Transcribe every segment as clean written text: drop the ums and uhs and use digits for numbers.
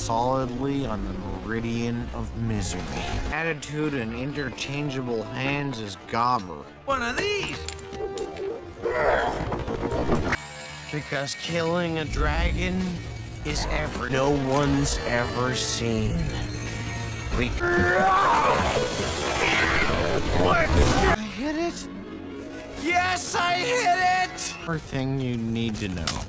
solidly on the meridian of misery. Attitude and interchangeable hands as Gobber. One of these! Because killing a dragon is effort no one's ever seen. I hit it? Yes, I hit it! First thing you need to know.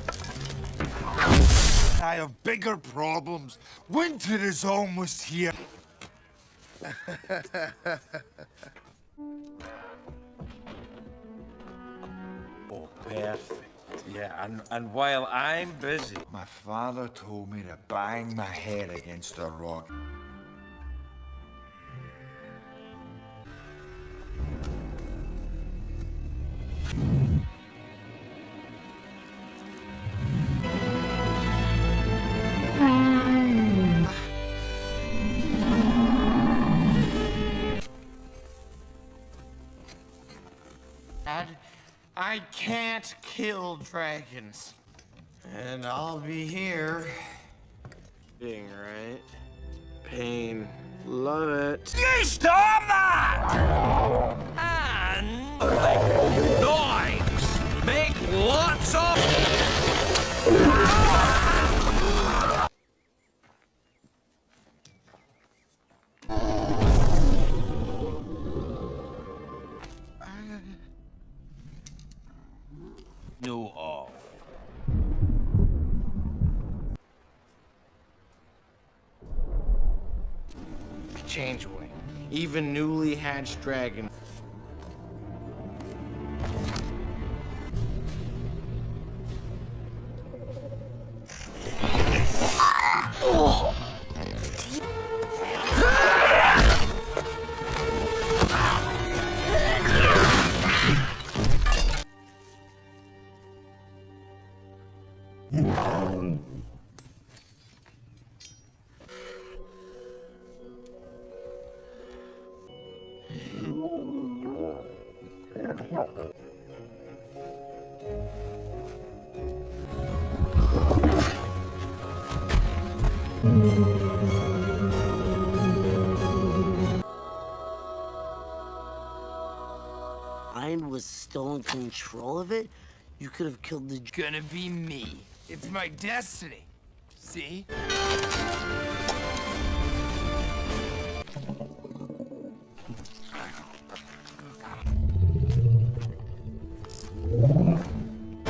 I have bigger problems. Winter is almost here. Oh, perfect. Yeah, and while I'm busy... My father told me to bang my head against a rock. Dad, I can't kill dragons. And I'll be here. Being right. Pain. Love it. You stop that! And... Noise! Make lots of... No off. Changeling. Even newly hatched dragon. I was still in control of it, you could have killed the... Gonna be me. It's my destiny. See?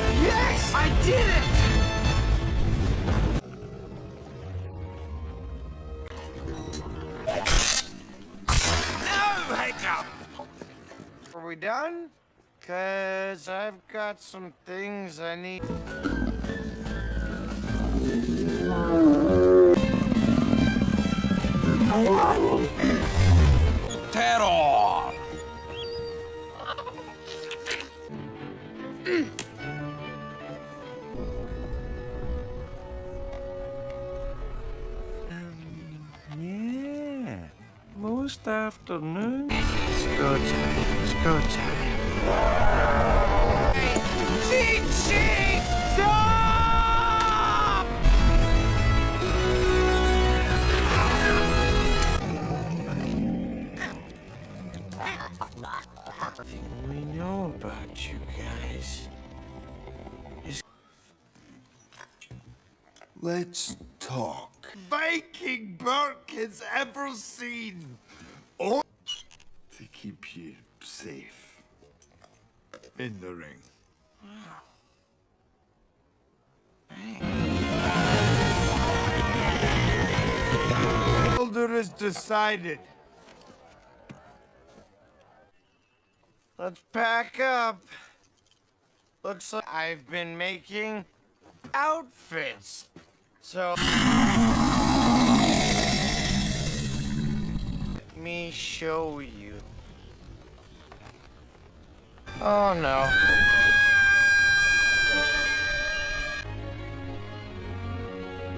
Yes! I did it! No, Hiccup! Are we done? Cause I've got some things I need. Terror! Yeah. Most afternoon. It's go time. It's go time. Chi-Chi! Stop! Everything we know about you guys is... Let's talk. Viking Burke has ever seen. Oh, to keep you safe in the ring. Elder is decided. Let's pack up. Looks like I've been making outfits. So... let me show you. Oh no.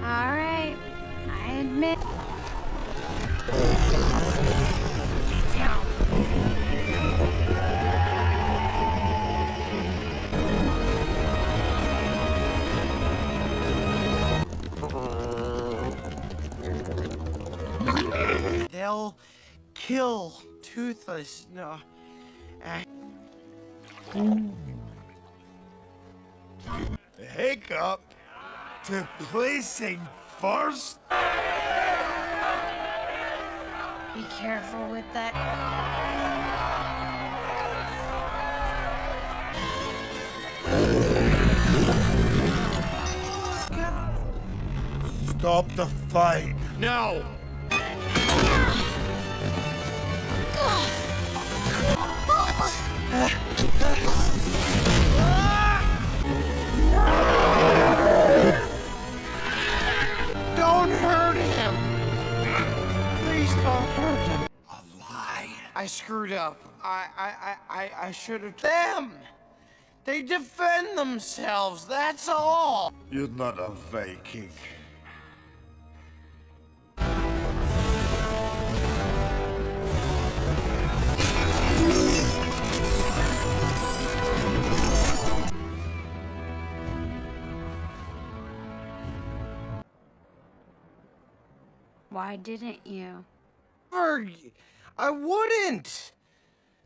All right, I admit. they'll kill Toothless. No. Hiccup to placing first? Be careful with that. Stop the fight. No! Don't hurt him! Please don't hurt him. A lie. I screwed up. I should have. Them! They defend themselves, that's all! You're not a Viking. Why didn't you? I wouldn't!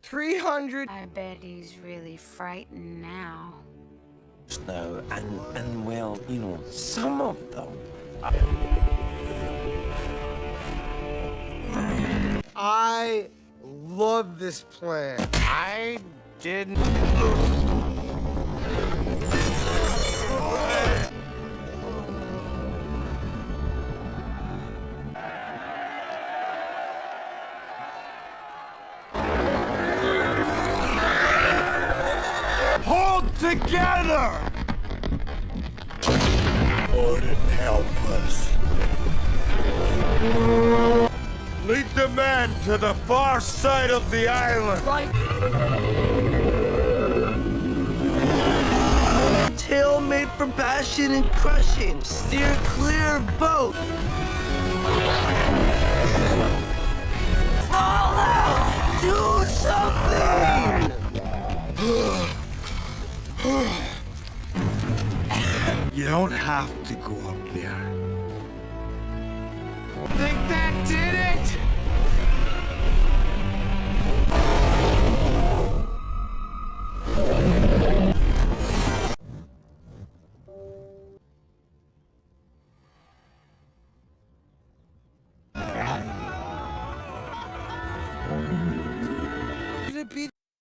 300. I bet he's really frightened now. No, and well, you know, some of them. I love this plan. I didn't. Hold together! Odin, help us. Lead the men to the far side of the island. Tail made for passion and crushing. Steer clear of both. Fall out! Do something! You don't have to go up there. Think that did it?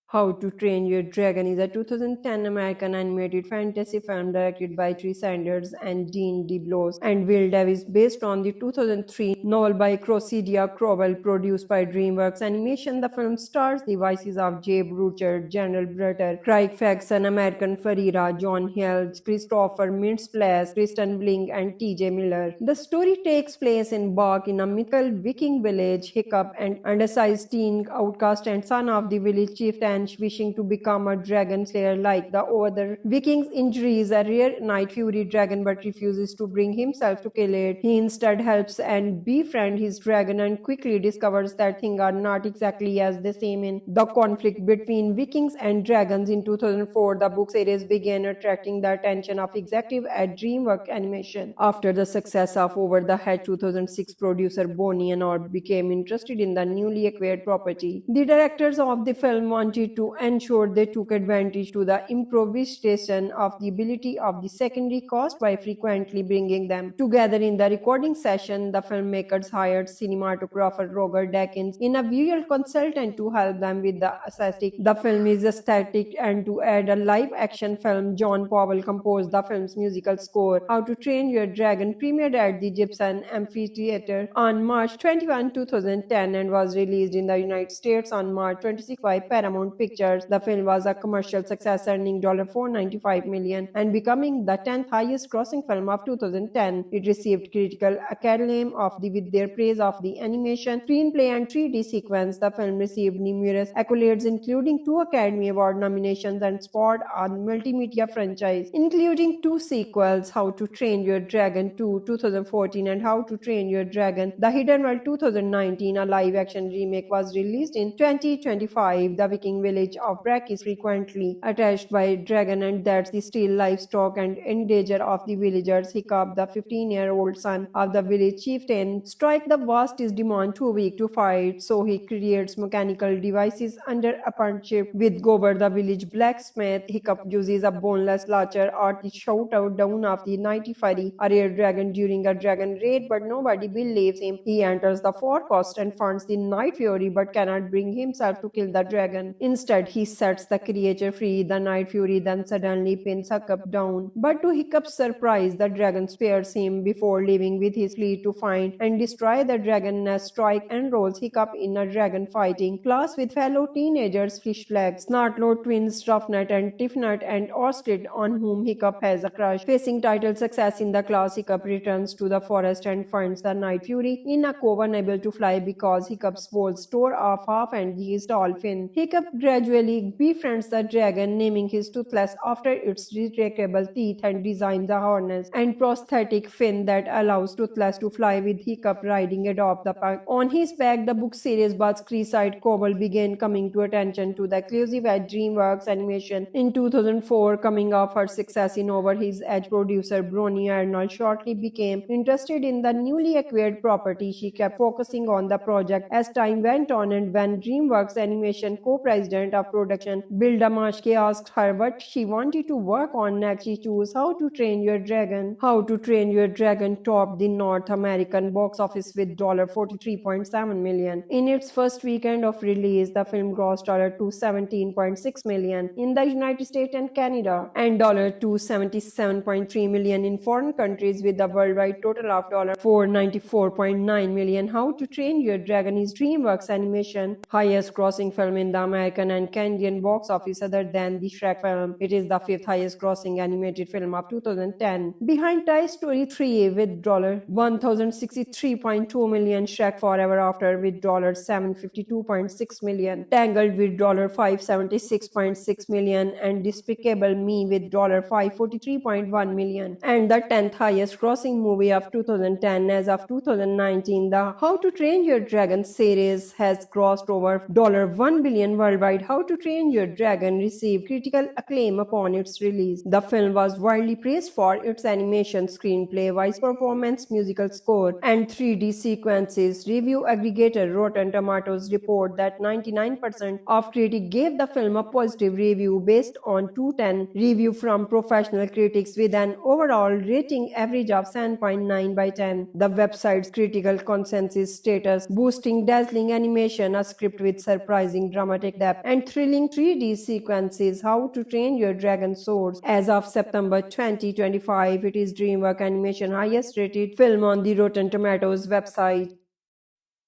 How to Train Your Dragon is a 2010 American animated fantasy film directed by Tree Sanders and Dean DeBlos and Will Davis, based on the 2003 novel by Cressida Crowell, produced by DreamWorks Animation. The film stars the voices of Jeb Rucher, General Brutter, Craig Faxon, American Ferreira, John Hill, Christopher Mintz-Plasse, Kristen Bling, and T.J. Miller. The story takes place in Bach, in a mythical Viking village. Hiccup, an undersized teen outcast and son of the village chieftain, wishing to become a dragon slayer like the other Vikings, injures a rare night fury dragon but refuses to bring himself to kill it. He instead helps and befriends his dragon and quickly discovers that things are not exactly as they seem. In the conflict between Vikings and dragons in 2004, the book series began attracting the attention of executive at DreamWorks Animation. After the success of Over the Hedge, 2006 producer Bonnie and Orb became interested in the newly acquired property. The directors of the film wanted to ensure they took advantage to the improvisation of the ability of the secondary cast by frequently bringing them together in the recording session. The filmmakers hired cinematographer Roger Deakins in a visual consultant to help them with the aesthetic. The film is aesthetic, and to add a live action film, John Powell composed the film's musical score. How to Train Your Dragon premiered at the Gibson Amphitheater on March 21, 2010 and was released in the United States on March 26 by Paramount Pictures. The film was a commercial success, earning $495 million and becoming the 10th highest grossing film of 2010. It received critical acclaim with their praise of the animation, screenplay, and 3D sequence. The film received numerous accolades, including 2 Academy Award nominations, and spawned a multimedia franchise, including 2 sequels: How to Train Your Dragon 2, 2014, and How to Train Your Dragon: The Hidden World 2019. A live-action remake was released in 2025. The Viking village of Brack is frequently attacked by dragon and that the steal livestock and endanger of the villagers. Hiccup, the 15-year-old son of the village chieftain, strike the vast demon too weak to fight, so he creates mechanical devices under apprenticeship with Gober, the village blacksmith. Hiccup uses a boneless launcher or the shout-out down of the Nighty Fury, a rare dragon, during a dragon raid, but nobody believes him. He enters the forecast and finds the Night Fury but cannot bring himself to kill the dragon. Instead, he sets the creature free. The Night Fury then suddenly pins Hiccup down, but to Hiccup's surprise, the dragon spares him before leaving with his fleet to find and destroy the dragon nest. Strike enrolls Hiccup in a dragon fighting class with fellow teenagers Fishleg, Snartlord twins Ruffnut and Tiffnut, and Ostrich, on whom Hiccup has a crush. Facing title success in the class, Hiccup returns to the forest and finds the Night Fury in a cove, unable to fly because Hiccup's walls tore off half and his tall fin. Hiccup gradually befriends the dragon, naming his Toothless after its retractable teeth, and designs a harness and prosthetic fin that allows Toothless to fly, with Hiccup riding atop the back. On his back, the book series Bugs Creeside Cobble began coming to attention to the exclusive at DreamWorks Animation in 2004. Coming off her success in Over His Edge, producer Bronnie Arnold shortly became interested in the newly acquired property. She kept focusing on the project as time went on, and when DreamWorks Animation co-president of production Bill Damashki asked her what she wanted to work on next, she chose How to Train Your Dragon. How to Train Your Dragon topped the North American box office with $43.7 million. In its first weekend of release, the film grossed $217.6 million in the United States and Canada, and $277.3 million in foreign countries, with a worldwide total of $494.9 million. How to Train Your Dragon is DreamWorks Animation highest grossing film in the American and Canadian box office other than the Shrek film. It is the fifth highest grossing animated film of 2010, behind Toy Story 3 with $1,063.2 million, Shrek Forever After with $752.6 million, Tangled with $576.6 million, and Despicable Me with $543.1 million. And the 10th highest grossing movie of 2010 as of 2019, the How to Train Your Dragon series has grossed over $1 billion worldwide. How to Train Your Dragon received critical acclaim upon its release. The film was widely praised for its animation, screenplay, voice performance, musical score, and 3D sequences. Review aggregator Rotten Tomatoes report that 99% of critics gave the film a positive review based on 210 review from professional critics, with an overall rating average of 7.9 by 10. The website's critical consensus status boosting dazzling animation, a script with surprising dramatic depth, and thrilling 3D sequences. How to Train Your Dragon soars. As of September 2025, it is DreamWorks Animation highest rated film on the Rotten Tomatoes website.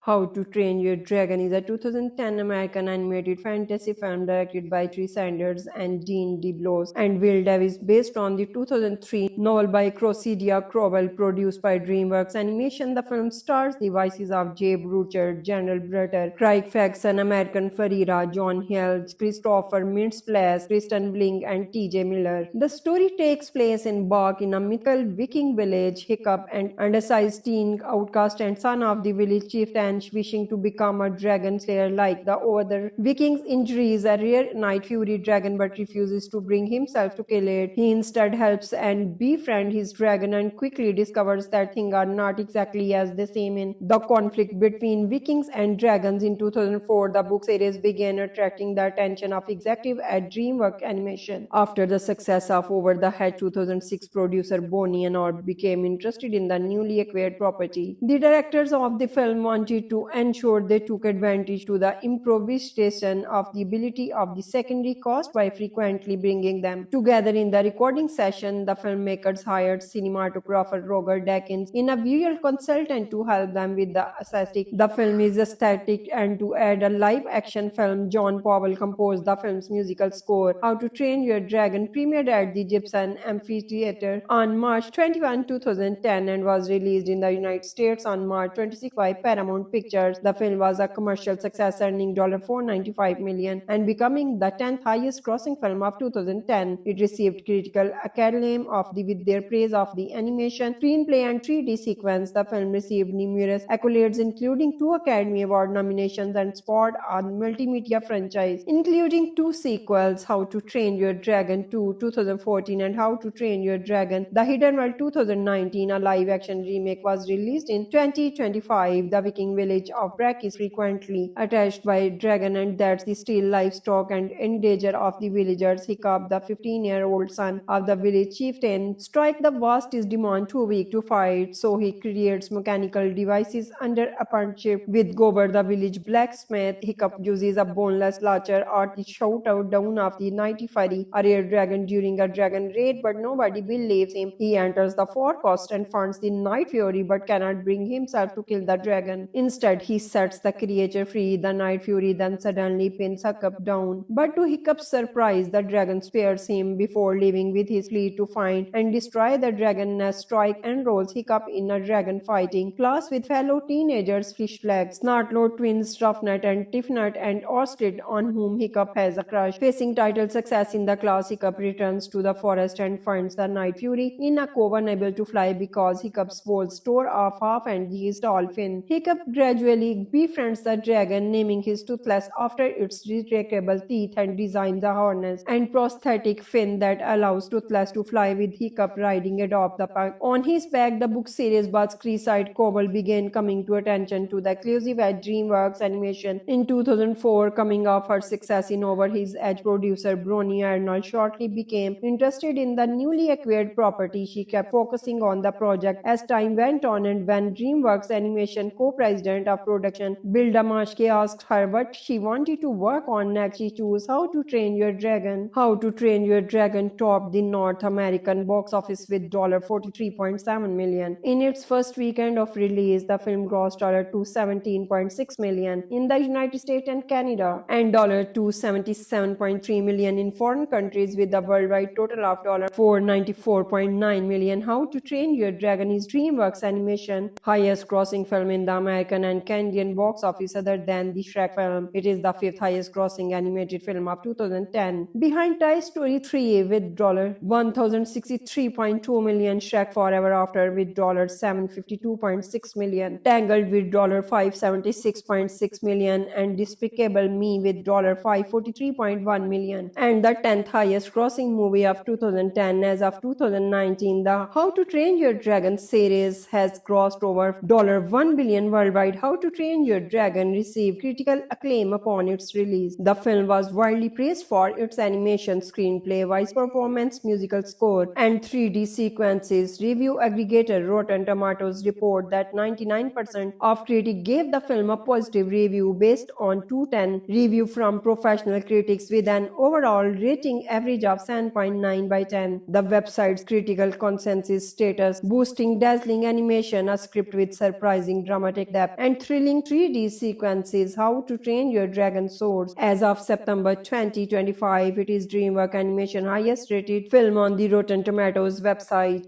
How to Train Your Dragon is a 2010 American animated fantasy film directed by Tree Sanders and Dean DeBlois and Will Davis, based on the 2003 novel by Cressida Crowell, produced by DreamWorks Animation. The film stars the voices of Jeb Rucher, General Brutter, Craig Faxon, American Ferreira, John Hill, Christopher Mintz-Plasse, Kristen Bling, and T.J. Miller. The story takes place in Bark, in a mythical Viking village. Hiccup, an undersized teen outcast and son of the village chieftain, wishing to become a dragon slayer like the other Vikings, injuries a rare Night Fury dragon but refuses to bring himself to kill it. He instead helps and befriends his dragon and quickly discovers that things are not exactly as they seem. In the conflict between Vikings and dragons in 2004, the book series began attracting the attention of executives at DreamWorks Animation. After the success of Over the Hedge 2006, producer Bonnie and Orb became interested in the newly acquired property. The directors of the film wanted to ensure they took advantage to the improvisation of the ability of the secondary cast by frequently bringing them together in the recording session. The filmmakers hired cinematographer Roger Deakins in a visual consultant to help them with the aesthetic. The film is aesthetic, and to add a live action film, John Powell composed the film's musical score. How to Train Your Dragon premiered at the Gibson Amphitheater on March 21, 2010 and was released in the United States on March 26 by Paramount Paramount Pictures. The film was a commercial success, earning $495 million and becoming the 10th highest grossing film of 2010. It received critical acclaim with their praise of the animation, screenplay, and 3D sequence. The film received numerous accolades, including 2 Academy Award nominations, and spawned a multimedia franchise, including 2 sequels: How to Train Your Dragon 2 2014 and How to Train Your Dragon The Hidden World 2019. A live-action remake was released in 2025. The Viking village of Brak is frequently attacked by dragon, and that's the steal livestock and in danger of the villagers. Hiccup, the 15-year-old son of the village chieftain, strike the vast is demon too weak to fight, so he creates mechanical devices under a partnership with Gober, the village blacksmith. Hiccup uses a boneless launcher or the shootout down of the Nighty Fury, a rare dragon, during a dragon raid, but nobody believes him. He enters the forecast and finds the Night Fury but cannot bring himself to kill the dragon. Instead, he sets the creature free. The Night Fury then suddenly pins Hiccup down, but to Hiccup's surprise, the dragon spares him before leaving with his fleet to find and destroy the dragon nest. Strike enrolls Hiccup in a dragon fighting class with fellow teenagers Fishflag, Snortlord twins Ruffnut and Tiffnut, and Ostrich, on whom Hiccup has a crush. Facing title success in the class, Hiccup returns to the forest and finds the Night Fury in a cove, unable to fly because Hiccup's walls store off half and his dolphin. Hiccup gradually befriends the dragon, naming his Toothless after its retractable teeth, and designs a harness and prosthetic fin that allows Toothless to fly, with Hiccup riding atop the back. On his back, the book series Buzz Creeside Cobble began coming to attention to the exclusive at DreamWorks Animation in 2004. Coming off her success in Over His Edge, producer Bronnie Arnold shortly became interested in the newly acquired property. She kept focusing on the project as time went on, and when DreamWorks Animation co-president of production Bill Damashki asked her what she wanted to work on next, she chose How to Train Your Dragon. How to Train Your Dragon topped the North American box office with $43.7 million. In its first weekend of release, the film grossed $217.6 million in the United States and Canada, and $277.3 million in foreign countries, with a worldwide total of $494.9 million. How to Train Your Dragon is DreamWorks Animation highest grossing film in the American and Canadian box office other than the Shrek film. It is the 5th highest grossing animated film of 2010, behind Toy Story 3 with $1,063.2 million, Shrek Forever After with $752.6 million, Tangled with $576.6 million, and Despicable Me with $543.1 million, and the 10th highest grossing movie of 2010. As of 2019, the How to Train Your Dragon series has grossed over $1 billion worldwide. How to Train Your Dragon received critical acclaim upon its release. The film was widely praised for its animation, screenplay, voice performance, musical score, and 3D sequences. Review aggregator Rotten Tomatoes report that 99% of critics gave the film a positive review based on 210 review from professional critics, with an overall rating average of 7.9 by 10. The website's critical consensus status: boosting dazzling animation, a script with surprising dramatic depth, and thrilling 3D sequences. How to Train Your Dragon soars. As of September 2025, it is DreamWorks Animation highest rated film on the Rotten Tomatoes website.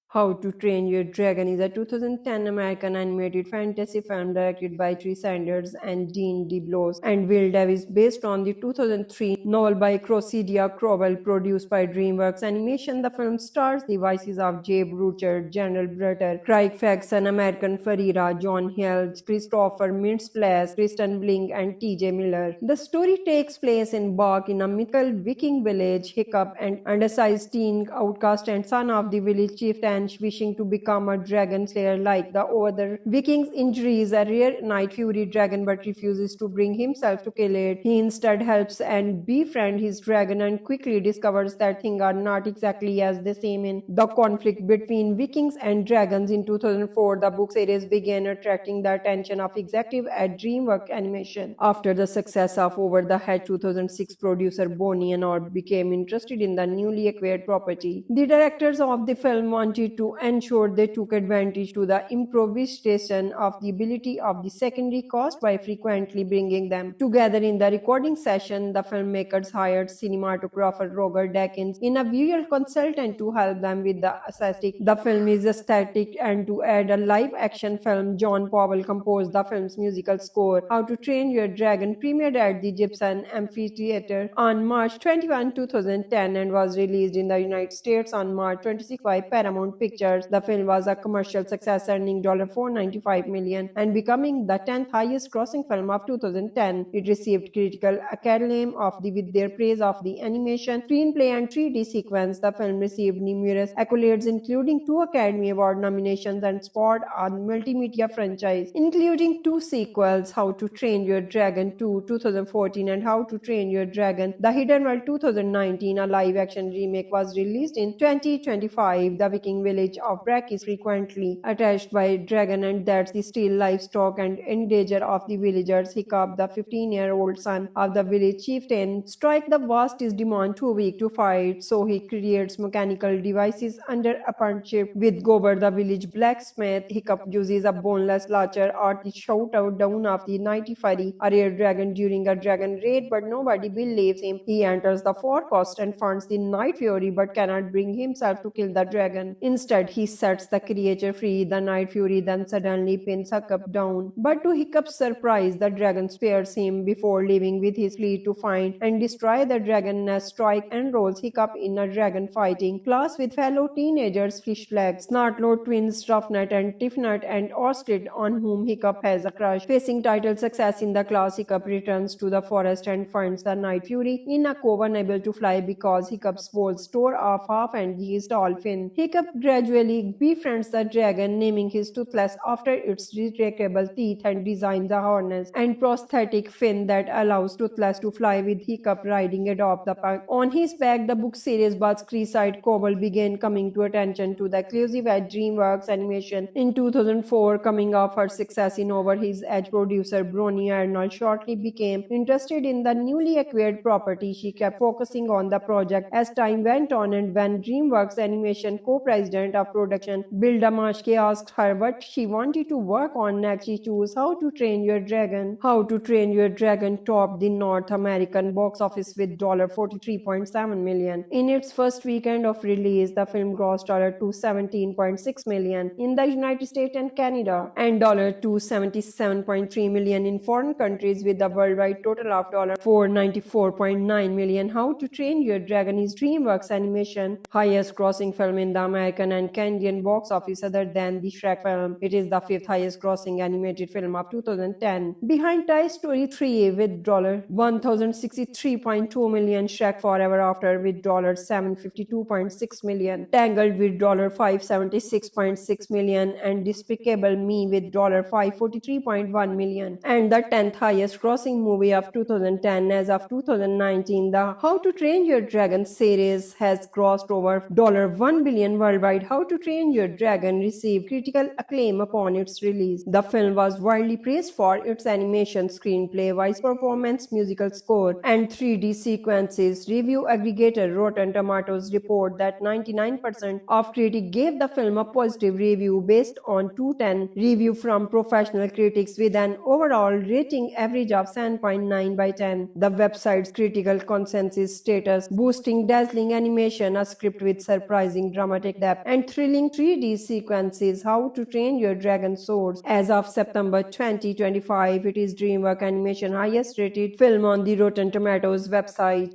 How to Train Your Dragon is a 2010 American animated fantasy film directed by Tree Sanders and Dean DeBlois and Will Davis, based on the 2003 novel by Cressida Crowell, produced by DreamWorks Animation. The film stars the voices of Jeb Rucher, General Brutter, Craig Faxon, American Ferreira, John Hill, Christopher Mintz-Plasse, Kristen Bling, and T.J. Miller. The story takes place in Bach, in a mythical Viking village. Hiccup, an undersized teen outcast and son of the village chieftain, wishing to become a dragon slayer like the other Vikings, injures a rare Night Fury dragon but refuses to bring himself to kill it. He instead helps and befriends his dragon, and quickly discovers that things are not exactly as they seem. In the conflict between Vikings and dragons in 2004, the book series began attracting the attention of executives at DreamWorks Animation. After the success of Over the Hedge 2006, producer Bonnie and Orb became interested in the newly acquired property. The directors of the film wanted wanted to ensure they took advantage to the improvisation of the ability of the secondary cast by frequently bringing them together in the recording session. The filmmakers hired cinematographer Roger Deakins in a visual consultant to help them with the aesthetic. The film is aesthetic, and to add a live-action film, John Powell composed the film's musical score. How to Train Your Dragon premiered at the Gibson Amphitheater on March 21, 2010 and was released in the United States on March 26 by Paramount Pictures. The film was a commercial success, earning $495 million and becoming the 10th highest grossing film of 2010. It received critical acclaim with their praise of the animation, screenplay, and 3D sequence. The film received numerous accolades, including 2 Academy Award nominations, and spawned a multimedia franchise, including 2 sequels, How to Train Your Dragon 2, 2014, and How to Train Your Dragon The Hidden World 2019. A live-action remake was released in 2025. The Viking village of Brak is frequently attacked by dragon, and that's the steal livestock and in danger of the villagers. Hiccup, the 15-year-old son of the village chieftain, strike the vast demand too weak to fight, so he creates mechanical devices under a partnership with Gober, the village blacksmith. Hiccup uses a boneless launcher at the shootout down of the Nighty Fury, a rare dragon, during a dragon raid, but nobody believes him. He enters the forecast and finds the Night Fury, but cannot bring himself to kill the dragon. Instead, he sets the creature free. The Night Fury then suddenly pins Hiccup down, but to Hiccup's surprise, the dragon spares him before leaving with his fleet to find and destroy the dragon nest. Strike enrolls Hiccup in a dragon fighting class with fellow teenagers Fishflag, Snartlow twins Ruffnut and Tiffnut, and Orsted, on whom Hiccup has a crush. Facing title success in the class, Hiccup returns to the forest and finds the Night Fury in a cove, unable to fly because Hiccup's balls tore off half and his tall fin. Hiccup gradually befriends the dragon, naming his Toothless after its retractable teeth, and designs a harness and prosthetic fin that allows Toothless to fly, with Hiccup riding atop the pack. On his back, the book series Buzz Creeside Cobble began coming to attention to the exclusive at DreamWorks Animation in 2004. Coming off her success in Over His Edge, producer Bronnie Arnold shortly became interested in the newly acquired property. She kept focusing on the project as time went on, and when DreamWorks Animation co-president of production Bill Damashki asked her what she wanted to work on next, she chose How to Train Your Dragon. How to Train Your Dragon topped the North American box office with $43.7 million. In its first weekend of release, the film grossed $217.6 million in the United States and Canada, and $277.3 million in foreign countries, with a worldwide total of $494.9 million. How to Train Your Dragon is DreamWorks Animation highest grossing film in the American and Canadian box office other than the Shrek film. It is the 5th highest grossing animated film of 2010, behind Toy Story 3 with $1,063.2 million, Shrek Forever After with $752.6 million, Tangled with $576.6 million, and Despicable Me with $543.1 million, and the 10th highest grossing movie of 2010. As of 2019, the How to Train Your Dragon series has grossed over $1 billion worldwide. How to Train Your Dragon received critical acclaim upon its release. The film was widely praised for its animation, screenplay, voice performance, musical score, and 3D sequences. Review aggregator Rotten Tomatoes report that 99% of critics gave the film a positive review based on 210 review from professional critics, with an overall rating average of 7.9 by 10. The website's critical consensus status boosting dazzling animation, a script with surprising dramatic depth, and thrilling 3D sequences. How to Train Your Dragon soars. As of September 2025, it is DreamWorks Animation highest rated film on the Rotten Tomatoes website.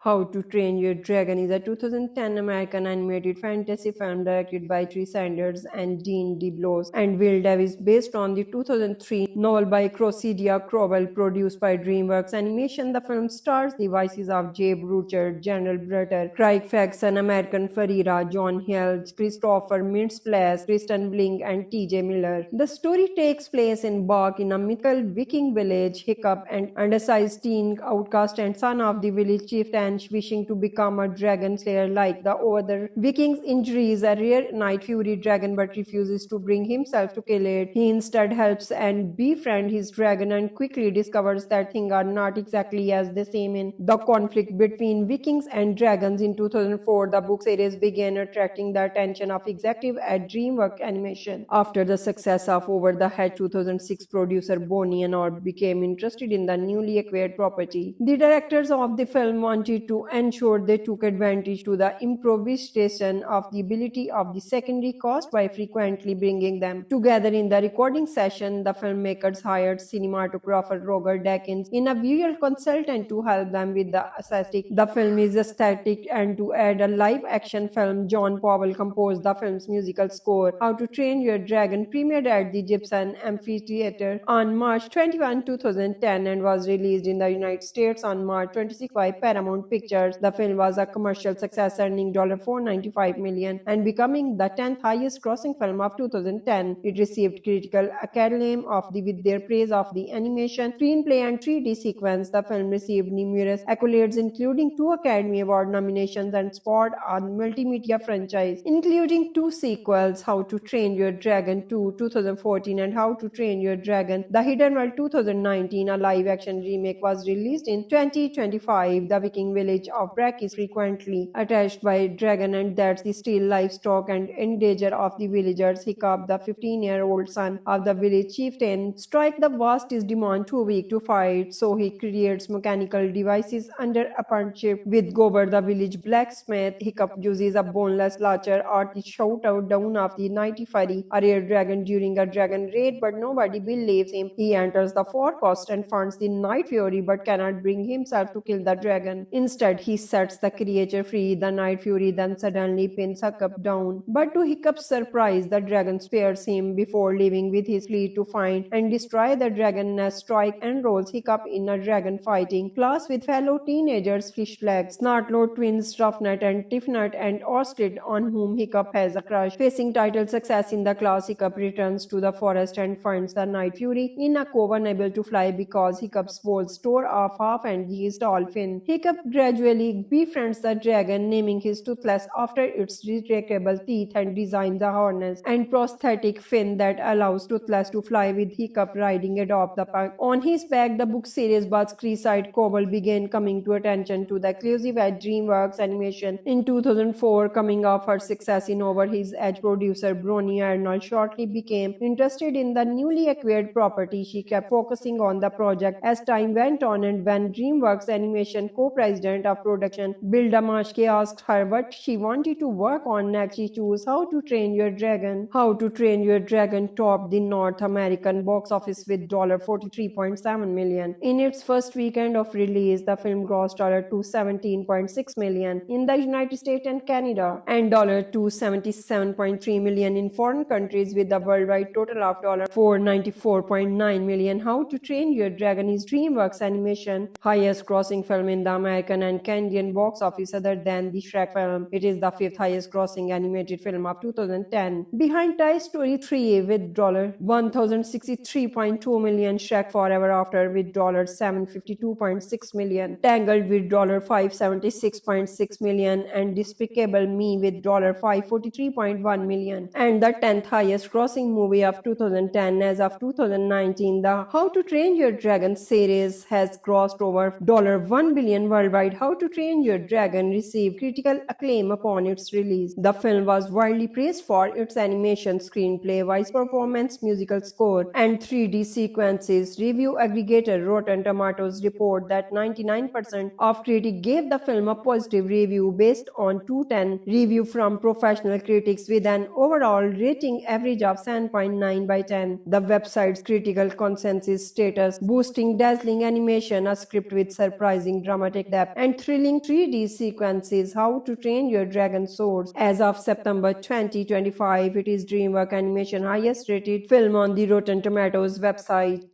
How to Train Your Dragon is a 2010 American animated fantasy film directed by Tree Sanders and Dean DeBlois and Will Davis, based on the 2003 novel by Cressida Crowell, produced by DreamWorks Animation. The film stars the voices of Jay Brucher, General Brutter, Craig Faxon, American Ferreira, John Hill, Christopher Mintz-Plasse, Kristen Bling, and T.J. Miller. The story takes place in Bach, in a mythical Viking village. Hiccup, an undersized teen outcast and son of the village chieftain, revenge, wishing to become a dragon slayer like the other Vikings. Injuries a rare Night Fury dragon but refuses to bring himself to kill it. He instead helps and befriends his dragon and quickly discovers that things are not exactly as they seem in the conflict between Vikings and dragons. In 2004, the book series began attracting the attention of executives at DreamWorks Animation. After the success of Over the Hedge, 2006 producer Bonnie and Orb became interested in the newly acquired property. The directors of the film wanted to ensure they took advantage to the improvisation of the ability of the secondary cast by frequently bringing them together in the recording session. The filmmakers hired cinematographer Roger Deakins in a visual consultant to help them with the aesthetic. The film is aesthetic, and to add a live-action film, John Powell composed the film's musical score. How to Train Your Dragon premiered at the Gibson Amphitheater on March 21, 2010 and was released in the United States on March 26 by Paramount Pictures. The film was a commercial success, earning $495 million and becoming the 10th highest grossing film of 2010. It received critical acclaim with their praise of the animation, screenplay, and 3D sequence. The film received numerous accolades, including 2 Academy Award nominations and spawned a multimedia franchise, including 2 sequels: How to Train Your Dragon 2, 2014, and How to Train Your Dragon: The Hidden World, 2019. A live-action remake was released in 2025. The Viking village of Brak is frequently attacked by a dragon, and that's the steal livestock and in danger of the villagers. Hiccup, the 15-year-old son of the village chieftain, strike the vast is demand too weak to fight, so he creates mechanical devices under a partnership with Gober, the village blacksmith. Hiccup uses a boneless launcher or the shout-out down of the Night Fury, a rare dragon, during a dragon raid, but nobody believes him. He enters the forecast and finds the Night Fury but cannot bring himself to kill the dragon. Instead, he sets the creature free. The Night Fury then suddenly pins Hiccup down, but to Hiccup's surprise, the dragon spares him before leaving with his fleet to find and destroy the dragon nest. Strike enrolls Hiccup in a dragon fighting class with fellow teenagers Fishflag, Snartlow twins Ruffnet and Tiffnet, and Orsted, on whom Hiccup has a crush. Facing title success in the class, Hiccup returns to the forest and finds the Night Fury in a cove, unable to fly because Hiccup's balls tore off half and he is tall fin. Hiccup gradually befriends the dragon, naming his Toothless after its retractable teeth, and designs a harness and prosthetic fin that allows Toothless to fly, with Hiccup riding atop the pack. On his back, the book series Buzz Creeside Cobble began coming to attention to the exclusive at DreamWorks Animation in 2004. Coming off her success in Over His Edge, producer Bronnie Arnold shortly became interested in the newly acquired property. She kept focusing on the project as time went on, and when DreamWorks Animation co-president of production Bill Damashki asked her what she wanted to work on next, she chose How to Train Your Dragon. How to Train Your Dragon topped the North American box office with $43.7 million. In its first weekend of release, the film grossed $217.6 million in the United States and Canada, and $277.3 million in foreign countries, with a worldwide total of $494.9 million. How to Train Your Dragon is DreamWorks Animation highest grossing film in the American and Canadian box office other than the Shrek film. It is the 5th highest grossing animated film of 2010, behind Toy Story 3 with $1,063.2 million, Shrek Forever After with $752.6 million, Tangled with $576.6 million, and Despicable Me with $543.1 million, and the 10th highest grossing movie of 2010. As of 2019, the How to Train Your Dragon series has grossed over $1 billion worldwide. How to Train Your Dragon received critical acclaim upon its release. The film was widely praised for its animation, screenplay, voice performance, musical score, and 3D sequences. Review aggregator Rotten Tomatoes report that 99% of critics gave the film a positive review based on 210 review from professional critics, with an overall rating average of 7.9 by 10. The website's critical consensus status: boosting dazzling animation, a script with surprising dramatic depth, and thrilling 3D sequences. How to Train Your Dragon soars. As of September 2025, it is DreamWorks Animation highest rated film on the Rotten Tomatoes website.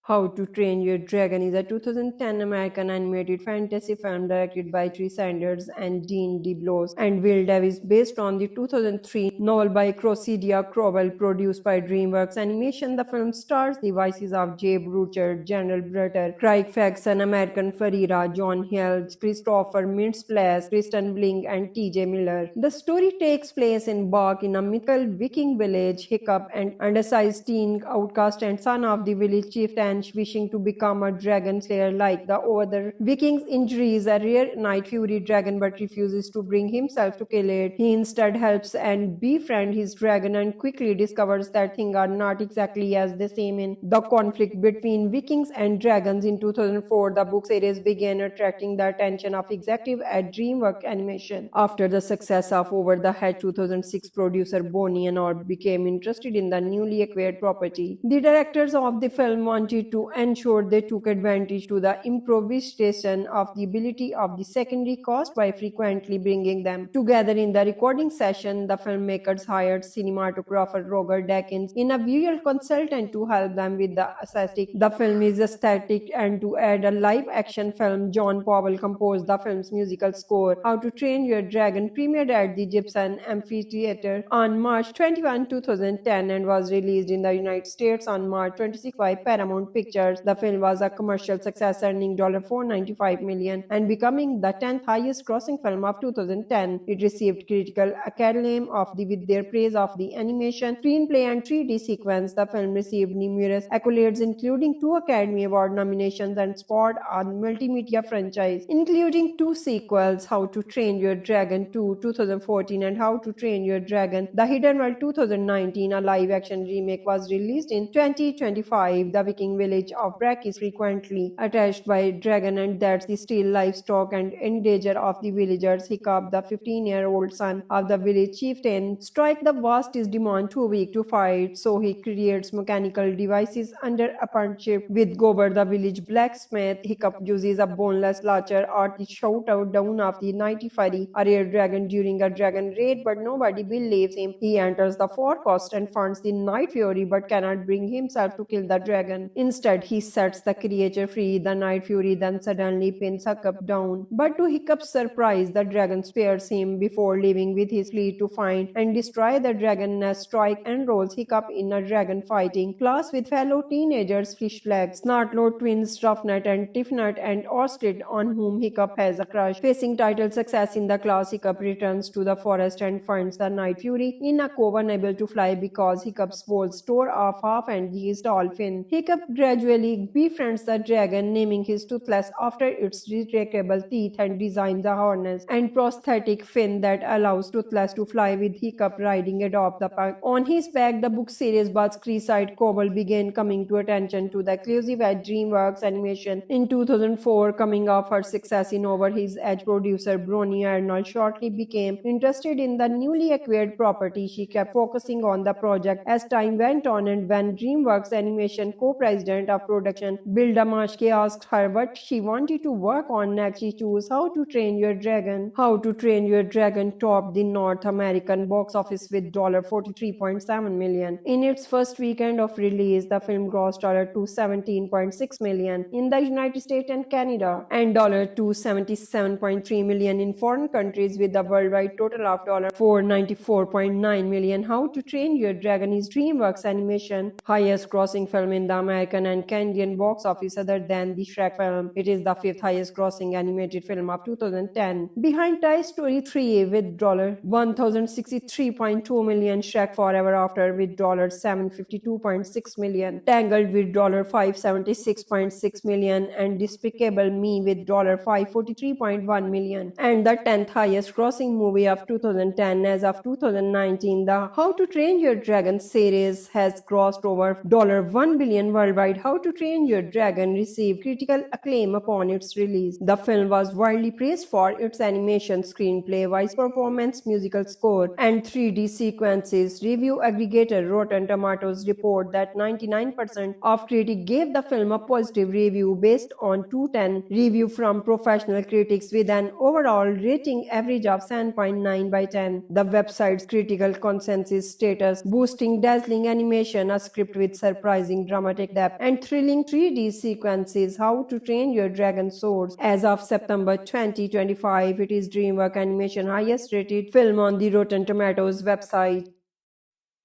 How to Train Your Dragon is a 2010 American animated fantasy film directed by Tree Sanders and Dean DeBlois and Will Davis based on the 2003 novel by Cressidia Crowell produced by DreamWorks Animation. The film stars the voices of Jeb Rucher, General Brutter, Craig Faxon, American Ferreira, John Hill, Christopher Mintz-Plasse, Kristen Bling, and T.J. Miller. The story takes place in Bach in a mythical Viking village. Hiccup, an undersized teen outcast and son of the village chieftain, wishing to become a dragon slayer like the other Vikings, injures a rare night fury dragon but refuses to bring himself to kill it. He instead helps and befriends his dragon and quickly discovers that things are not exactly as they seem in the conflict between Vikings and dragons. In 2004, the book series began attracting the attention of executives at DreamWorks Animation. After the success of Over the Hedge 2006, producer Bonnie and Orb became interested in the newly acquired property. The directors of the film wanted to ensure they took advantage to the improvisation of the ability of the secondary cast by frequently bringing them together in the recording session. The filmmakers hired cinematographer Roger Deakins in a visual consultant to help them with the aesthetic. The film is aesthetic, and to add a live-action film, John Powell composed the film's musical score. How to Train Your Dragon premiered at the Gibson Amphitheater on March 21, 2010 and was released in the United States on March 26 by Paramount Pictures. The film was a commercial success, earning $495 million and becoming the 10th highest grossing film of 2010. It received critical acclaim with their praise of the animation, screenplay, and 3D sequence. The film received numerous accolades, including 2 Academy Award nominations, and spawned a multimedia franchise, including 2 sequels: How to Train Your Dragon 2 2014 and How to Train Your Dragon The Hidden World 2019. A live-action remake was released in 2025. The Viking village of Brack is frequently attacked by dragon, and that's the steal livestock and in danger of the villagers. Hiccup, the 15-year-old son of the village chieftain, strike the vast is demon too weak to fight, so he creates mechanical devices under a partnership with Gober, the village blacksmith. Hiccup uses a boneless launcher at the shootout down of the Nighty Fury, a rare dragon, during a dragon raid, but nobody believes him. He enters the forecast and finds the Night Fury but cannot bring himself to kill the dragon. Instead, he sets the creature free. The Night Fury then suddenly pins Hiccup down, but to Hiccup's surprise, the dragon spares him before leaving with his fleet to find and destroy the dragon nest. Strike enrolls Hiccup in a dragon fighting class with fellow teenagers Fishleg, Snartlow twins Ruffnet and Tiffnet, and Orskid, on whom Hiccup has a crush. Facing title success in the class, Hiccup returns to the forest and finds the Night Fury in a cove, unable to fly because Hiccup's balls tore off half and his tall fin. Hiccup gradually befriends the dragon, naming his Toothless after its retractable teeth, and designs a harness and prosthetic fin that allows Toothless to fly, with Hiccup riding atop the pack. On his back, the book series Buzz Creeside Cobble began coming to attention to the exclusive at DreamWorks Animation. In 2004, coming off her success in Over His Edge, producer Bronnie Arnold shortly became interested in the newly acquired property. She kept focusing on the project as time went on, and when DreamWorks Animation co-president of production Bill Damashke asked her what she wanted to work on next, she chose How to Train Your Dragon. How to Train Your Dragon topped the North American box office with $43.7 million. In its first weekend of release, the film grossed $217.6 million in the United States and Canada, and $277.3 million in foreign countries, with a worldwide total of $494.9 million. How to Train Your Dragon is DreamWorks Animation highest grossing film in the American and Canadian box office other than the Shrek film. It is the 5th highest grossing animated film of 2010, behind Toy Story 3 with $1,063.2 million, Shrek Forever After with $752.6 million, Tangled with $576.6 million, and Despicable Me with $543.1 million, and the 10th highest grossing movie of 2010. As of 2019, the How to Train Your Dragon series has grossed over $1 billion worldwide. How to Train Your Dragon received critical acclaim upon its release. The film was widely praised for its animation, screenplay, voice performance, musical score, and 3D sequences. Review aggregator Rotten Tomatoes report that 99% of critics gave the film a positive review based on 210 review from professional critics, with an overall rating average of 7.9 by 10. The website's critical consensus status: boosting dazzling animation, a script with surprising dramatic depth, and thrilling 3D sequences. How to Train Your Dragon soars. As of September 2025, it is DreamWorks Animation highest rated film on the Rotten Tomatoes website.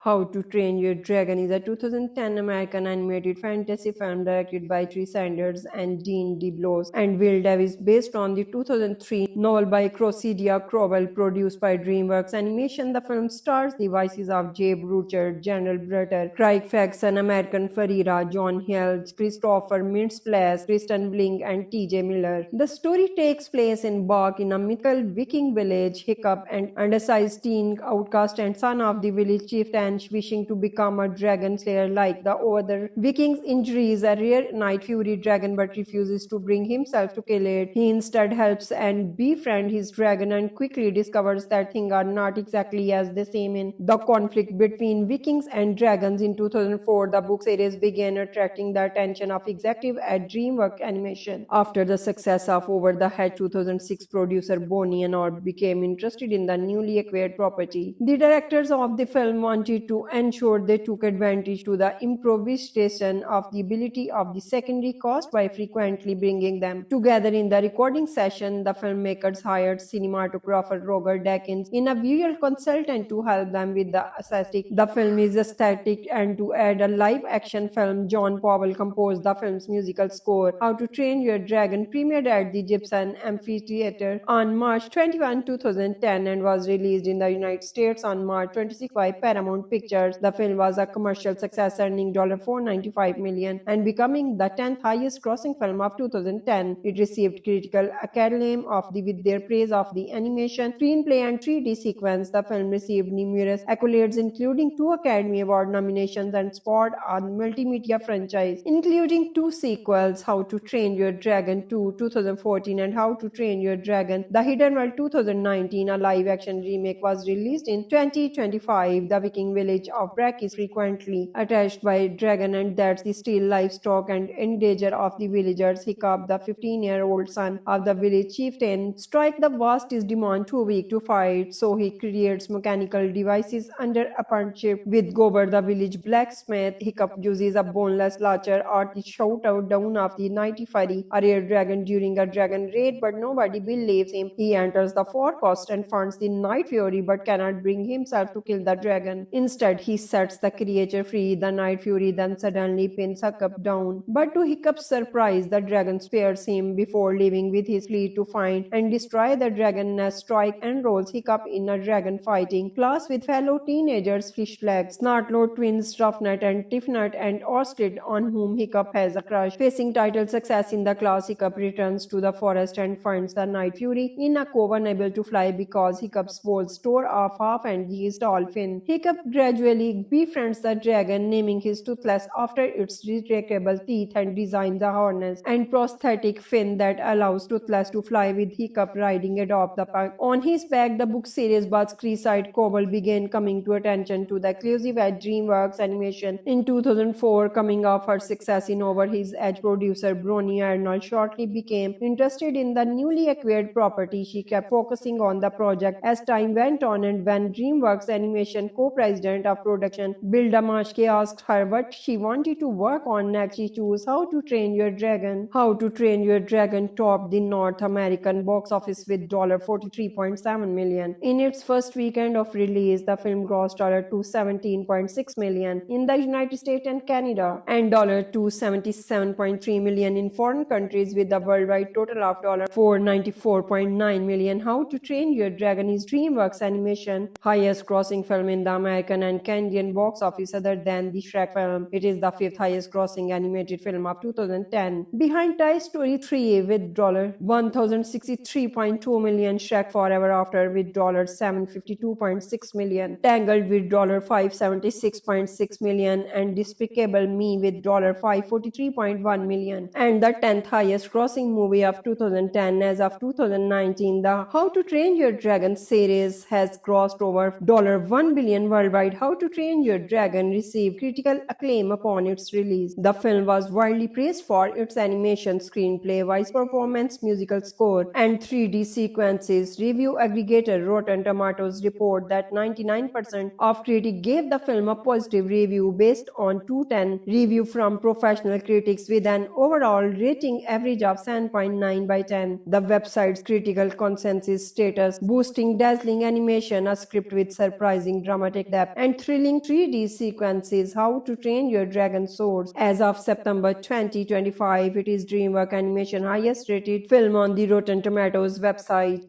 How to Train Your Dragon is a 2010 American animated fantasy film directed by Tree Sanders and Dean DeBlois and Will Davis, based on the 2003 novel by Cressidia Crowell, produced by DreamWorks Animation. The film stars the voices of Jay Brucher, General Brutter, Craig Faxon, American Ferreira, John Hill, Christopher Mintz-Plasse, Kristen Bling, and T.J. Miller. The story takes place in Bach, in a mythical Viking village. Hiccup, an undersized teen outcast and son of the village chieftain, wishing to become a dragon slayer like the other Vikings, injures a rare night fury dragon but refuses to bring himself to kill it. He instead helps and befriends his dragon and quickly discovers that things are not exactly as they seem in the conflict between Vikings and dragons. In 2004, the book series began attracting the attention of executives at DreamWorks Animation. After the success of Over the Hedge, 2006 producer Bonnie and Orb became interested in the newly acquired property. The directors of the film wanted to ensure they took advantage to the improvisation of the ability of the secondary cast by frequently bringing them together in the recording session. The filmmakers hired cinematographer Roger Deakins in a visual consultant to help them with the aesthetic. The film is aesthetic, and to add a live action film, John Powell composed the film's musical score. How to Train Your Dragon premiered at the Gibson Amphitheater on March 21, 2010 and was released in the United States on March 26 by Paramount Pictures. The film was a commercial success, earning $495 million and becoming the 10th highest grossing film of 2010. It received critical acclaim with their praise of the animation, screenplay, and 3D sequence. The film received numerous accolades, including 2 Academy Award nominations, and spawned a multimedia franchise, including 2 sequels: How to Train Your Dragon 2, 2014, and How to Train Your Dragon: The Hidden World, 2019. A live-action remake was released in 2025. The Viking village of Brack is frequently attacked by dragon, and that's the steal livestock and in danger of the villagers. Hiccup, the 15-year-old son of the village chieftain, strike the vast demon too weak to fight, so he creates mechanical devices under a partnership with Gober, the village blacksmith. Hiccup uses a boneless launcher at the shootout down of the Nighty Fury, a rare dragon, during a dragon raid, but nobody believes him. He enters the forecast and finds the Night Fury but cannot bring himself to kill the dragon. Instead, he sets the creature free. The Night Fury then suddenly pins Hiccup down, but to Hiccup's surprise, the dragon spares him before leaving with his fleet to find and destroy the dragon nest. Strike enrolls Hiccup in a dragon fighting class with fellow teenagers Fishflag, Snartlow twins Ruffnet and Tiffnet, and Orskid, on whom Hiccup has a crush. Facing title success in the class, Hiccup returns to the forest and finds the Night Fury in a cove, unable to fly because Hiccup's balls tore off half and his tall fin. Hiccup gradually befriends the dragon, naming his Toothless after its retractable teeth, and designs a harness and prosthetic fin that allows Toothless to fly, with Hiccup riding atop the pack on his back. The book series Bugs Creeside Cobble began coming to attention to the exclusive at DreamWorks Animation in 2004. Coming off her success in Over His Edge, producer Bronnie Arnold shortly became interested in the newly acquired property. She kept focusing on the project as time went on, and when DreamWorks Animation co-president of production Bill Damashke asked her what she wanted to work on next, she chose How to Train Your Dragon. How to Train Your Dragon topped the North American box office with $43.7 million. In its first weekend of release, the film grossed $217.6 million in the United States and Canada, and $277.3 million in foreign countries, with a worldwide total of $494.9 million. How to Train Your Dragon is DreamWorks Animation highest grossing film in the American and Canadian box office, other than the Shrek film. It is the 5th highest grossing animated film of 2010, behind Toy Story 3 with $1,063.2 million, Shrek Forever After with $752.6 million, Tangled with $576.6 million, and Despicable Me with $543.1 million, and the 10th highest grossing movie of 2010. As of 2019, the How to Train Your Dragon series has grossed over $1 billion worldwide worldwide, How to Train Your Dragon received critical acclaim upon its release. The film was widely praised for its animation, screenplay, voice performance, musical score, and 3D sequences. Review aggregator Rotten Tomatoes report that 99% of critics gave the film a positive review based on 210 review from professional critics with an overall rating average of 7.9 by 10. The website's critical consensus status boosting dazzling animation, a script with surprising dramatic depth, and thrilling 3D sequences. How to Train Your Dragon soars. As of September 2025, it is DreamWorks Animation highest rated film on the Rotten Tomatoes website.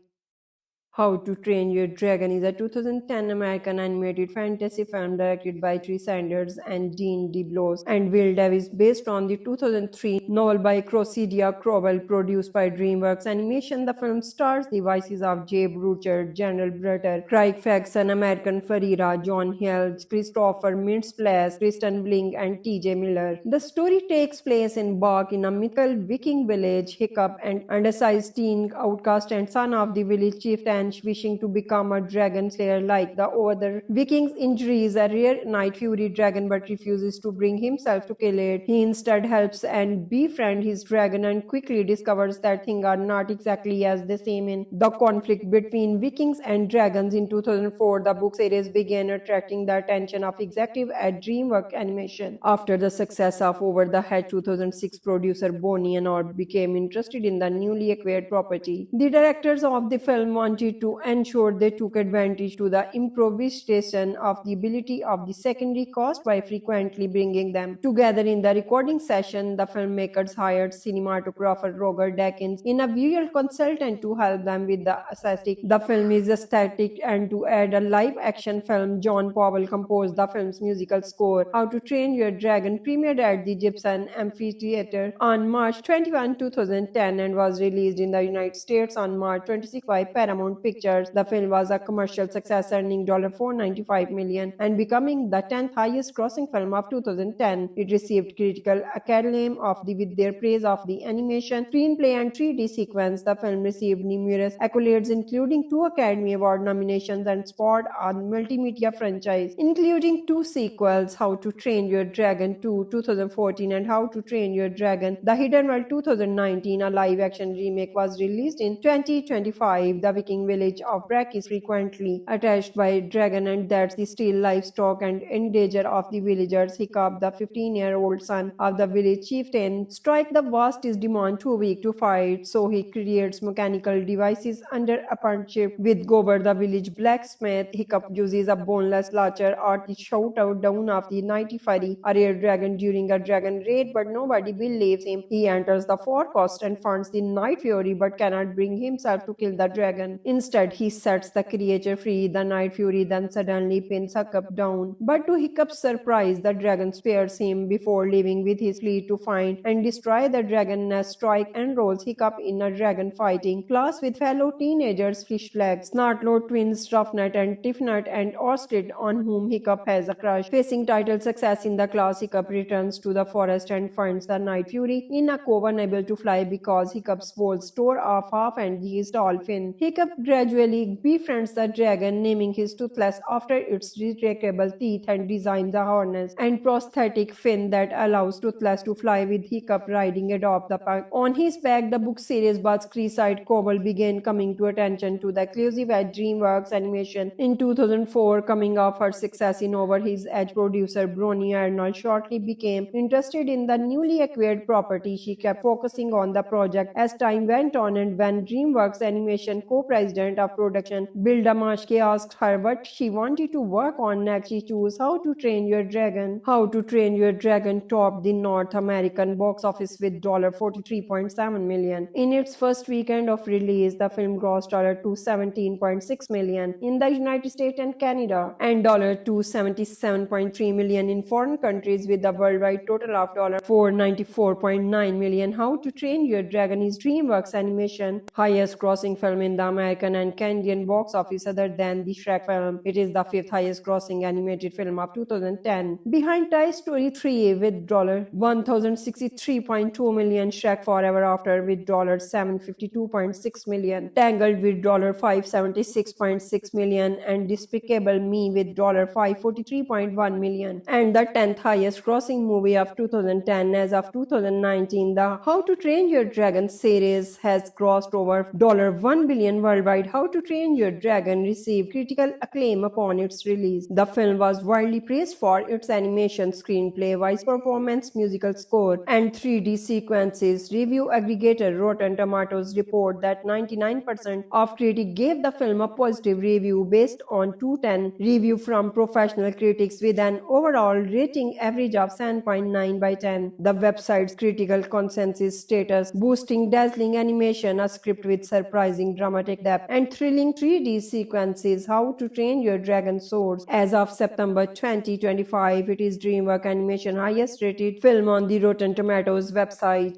How to Train Your Dragon is a 2010 American animated fantasy film directed by Tree Sanders and Dean DeBlois and Will Davis, based on the 2003 novel by Cressida Crowell, produced by DreamWorks Animation. The film stars the voices of Jay Brucher, General Brutter, Craig Ferguson, American Ferreira, John Hill, Christopher Mintz-Plasse, Kristen Bling, and T.J. Miller. The story takes place in Bach, in a mythical Viking village. Hiccup, an undersized teen outcast and son of the village chieftain, wishing to become a dragon slayer like the other Vikings, injures a rare night fury dragon but refuses to bring himself to kill it. He instead helps and befriends his dragon and quickly discovers that things are not exactly as they seem. In the conflict between Vikings and dragons in 2004, the book series began attracting the attention of executives at DreamWorks Animation. After the success of Over the Hedge, 2006 producer Bonnie and Orb became interested in the newly acquired property. The directors of the film wanted to ensure they took advantage to the improvisation of the ability of the secondary cast by frequently bringing them together in the recording session. The filmmakers hired cinematographer Roger Deakins in a visual consultant to help them with the aesthetic. The film is aesthetic, and to add a live-action film, John Powell composed the film's musical score. How to Train Your Dragon premiered at the Gibson Amphitheater on March 21, 2010 and was released in the United States on March 26 by Paramount Pictures. The film was a commercial success, earning $495 million and becoming the 10th highest grossing film of 2010. It received critical acclaim with their praise of the animation, screenplay, and 3D sequence. The film received numerous accolades, including 2 Academy Award nominations, and spawned a multimedia franchise, including 2 sequels, How to Train Your Dragon 2, 2014, and How to Train Your Dragon The Hidden World 2019. A live-action remake was released in 2025. The Viking village of Brack is frequently attacked by dragon, and that's the steal livestock and in danger of the villagers. Hiccup, the 15-year-old son of the village chieftain, strike the vast demon too weak to fight, so he creates mechanical devices under a partnership with Gober, the village blacksmith. Hiccup uses a boneless launcher at the shootout down of the Nighty Fury, a rare dragon, during a dragon raid, but nobody believes him. He enters the forecast and finds the Night Fury but cannot bring himself to kill the dragon. Instead, he sets the creature free. The Night Fury then suddenly pins Hiccup down, but to Hiccup's surprise, the dragon spares him before leaving with his fleet to find and destroy the dragon nest. Strike enrolls Hiccup in a dragon fighting class with fellow teenagers Fishleg, Snartlow twins Ruffnet and Tiffnet, and Ostrich, on whom Hiccup has a crush. Facing title success in the class, Hiccup returns to the forest and finds the Night Fury in a cove, unable to fly because Hiccup's walls tore off half and his tall fin. Hiccup gradually befriends the dragon, naming his Toothless after its retractable teeth, and designs a harness and prosthetic fin that allows Toothless to fly, with Hiccup riding atop the pack. On his back, the book series Buzz Creeside Cobble began coming to attention to the exclusive at DreamWorks Animation in 2004. Coming off her success in Over His Edge, producer Bronnie Arnold shortly became interested in the newly acquired property. She kept focusing on the project as time went on, and when DreamWorks Animation co-president of production Bill Damashke asked her what she wanted to work on next, she chose How to Train Your Dragon. How to Train Your Dragon topped the North American box office with $43.7 million. In its first weekend of release, the film grossed $217.6 million in the United States and Canada, and $277.3 million in foreign countries, with a worldwide total of $494.9 million. How to Train Your Dragon is DreamWorks Animation highest grossing film in the American American and Canadian box office other than the Shrek film. It is the fifth highest grossing animated film of 2010, behind Toy Story 3 with $1,063.2 million, Shrek Forever After with $752.6 million, Tangled with $576.6 million, and Despicable Me with $543.1 million. And the 10th highest grossing movie of 2010 as of 2019, the How to Train Your Dragon series has grossed over $1 billion worldwide. How to Train Your Dragon received critical acclaim upon its release. The film was widely praised for its animation, screenplay, voice performance, musical score, and 3D sequences. Review aggregator Rotten Tomatoes report that 99% of critics gave the film a positive review based on 210 review from professional critics with an overall rating average of 7.9 by 10. The website's critical consensus status boosting dazzling animation, a script with surprising dramatic depth, and thrilling 3D sequences. How to Train Your Dragon soars. As of September 2025, it is DreamWorks Animation highest rated film on the Rotten Tomatoes website.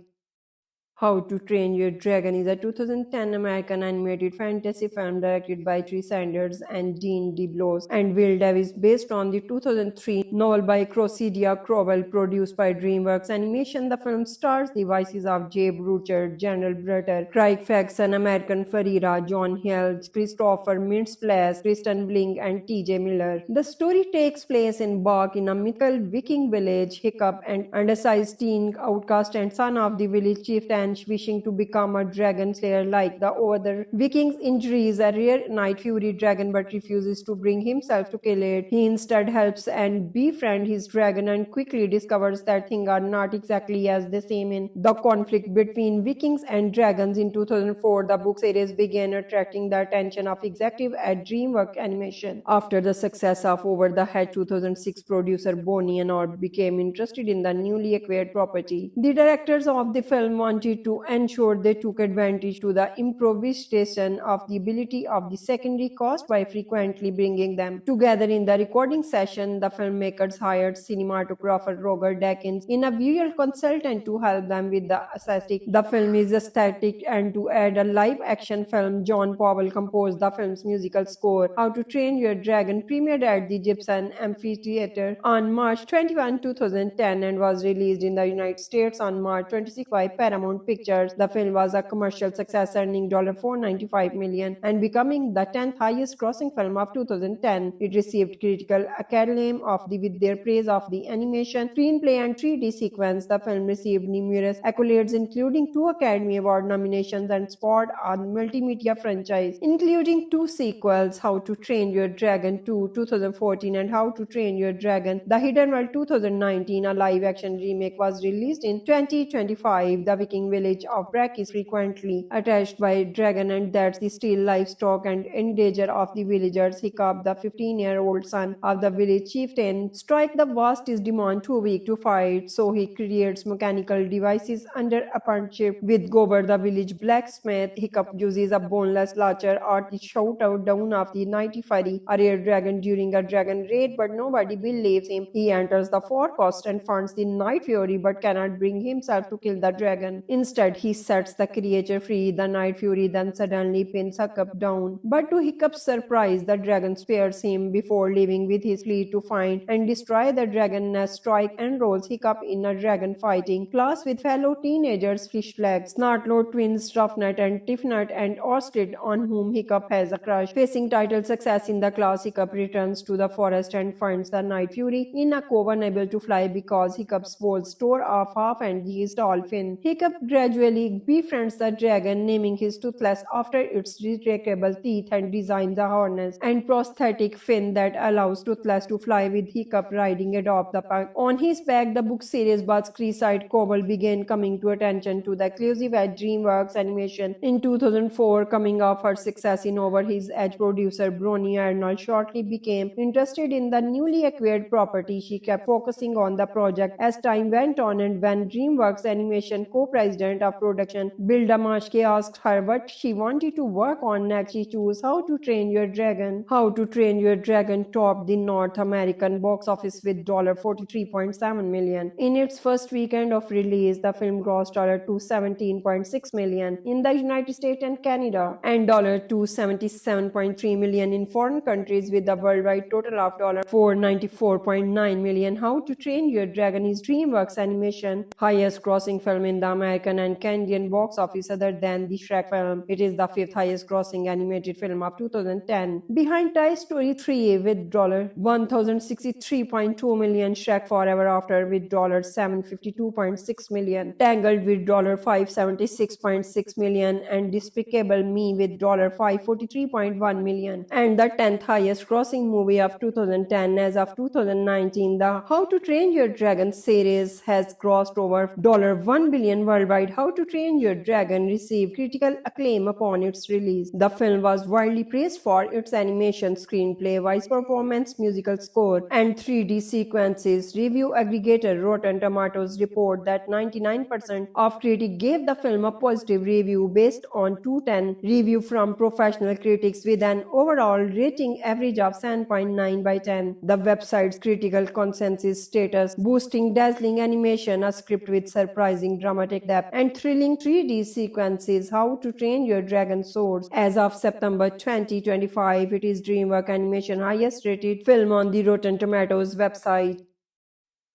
How to Train Your Dragon is a 2010 American animated fantasy film directed by Tree Sanders and Dean DeBlois and Will Davis, based on the 2003 novel by Cressida Crowell, produced by DreamWorks Animation. The film stars the voices of Jeb Rucher, General Brutter, Craig Ferguson, American Ferreira, John Hill, Christopher Mintz-Plasse, Kristen Bling, and T.J. Miller. The story takes place in Bach, in a mythical Viking village. Hiccup, an undersized teen outcast and son of the village chieftain, wishing to become a dragon slayer like the other Vikings, injuries a rare night fury dragon but refuses to bring himself to kill it. He instead helps and befriends his dragon and quickly discovers that things are not exactly as they seem. In the conflict between Vikings and dragons in 2004, the book series began attracting the attention of executives at DreamWorks Animation. After the success of Over the Hedge, 2006 producer Bonnie and Orb became interested in the newly acquired property. The directors of the film wanted to ensure they took advantage to the improvisation of the ability of the secondary cast by frequently bringing them together in the recording session. The filmmakers hired cinematographer Roger Deakins in a visual consultant to help them with the aesthetic. The film is aesthetic, and to add a live action film, John Powell composed the film's musical score. How to Train Your Dragon premiered at the Gibson Amphitheater on March 21, 2010 and was released in the United States on March 26 by Paramount Pictures. The film was a commercial success, earning $495 million and becoming the 10th highest grossing film of 2010. It received critical acclaim with their praise of the animation, screenplay, and 3D sequence. The film received numerous accolades, including 2 Academy Award nominations, and spawned a multimedia franchise, including 2 sequels, How to Train Your Dragon 2, 2014, and How to Train Your Dragon The Hidden World 2019. A live-action remake was released in 2025. The Viking village of Brak is frequently attacked by a dragon, and that's the steal livestock and endanger of the villagers. Hiccup, the 15-year-old son of the village chieftain, strike the vast is demon too weak to fight, so he creates mechanical devices under a partnership with Gober, the village blacksmith. Hiccup uses a boneless launcher at the shootout down of the Nighty Fury, a rare dragon, during a dragon raid, but nobody believes him. He enters the forecast and finds the Night Fury but cannot bring himself to kill the dragon. Instead, he sets the creature free. The Night Fury then suddenly pins Hiccup down, but to Hiccup's surprise, the dragon spares him before leaving with his fleet to find and destroy the dragon nest. Strike enrolls Hiccup in a dragon fighting class with fellow teenagers Fishflag, Snartload twins Ruffnut and Tiffnut, and Ostrich, on whom Hiccup has a crush. Facing title success in the class, Hiccup returns to the forest and finds the Night Fury in a cove, unable to fly because Hiccup's walls store off half and his dolphin. Hiccup gradually befriends the dragon, naming his Toothless after its retractable teeth, and designs a harness and prosthetic fin that allows Toothless to fly, with Hiccup riding atop the back. On his back, the book series Buzz Creeside Cobble began coming to attention to the exclusive at DreamWorks Animation in 2004. Coming off her success in Over His Edge, producer Bronnie Arnold shortly became interested in the newly acquired property. She kept focusing on the project as time went on, and when DreamWorks Animation co-president president of production. Bill Damashki asked her what she wanted to work on next. She chose How to Train Your Dragon. How to Train Your Dragon topped the North American box office with $43.7 million. In its first weekend of release, the film grossed $217.6 million in the United States and Canada, and $277.3 million in foreign countries, with a worldwide total of $494.9 million. How to Train Your Dragon is DreamWorks Animation highest grossing film in the American and Canadian box office other than the Shrek film. It is the fifth highest grossing animated film of 2010, behind Toy Story 3 with $1,063.2 million, Shrek Forever After with $752.6 million, Tangled with $576.6 million, and Despicable Me with $543.1 million, and the 10th highest grossing movie of 2010. As of 2019, the How to Train Your Dragon series has grossed over $1 billion worldwide. How to Train Your Dragon received critical acclaim upon its release. The film was widely praised for its animation, screenplay, voice performance, musical score, and 3D sequences. Review aggregator Rotten Tomatoes report that 99% of critics gave the film a positive review based on 210 review from professional critics, with an overall rating average of 7.9 by 10. The website's critical consensus status: boosting dazzling animation, a script with surprising dramatic depth, and thrilling 3D sequences. How to Train Your Dragon soars. As of September 2025, it is DreamWorks Animation highest rated film on the Rotten Tomatoes website.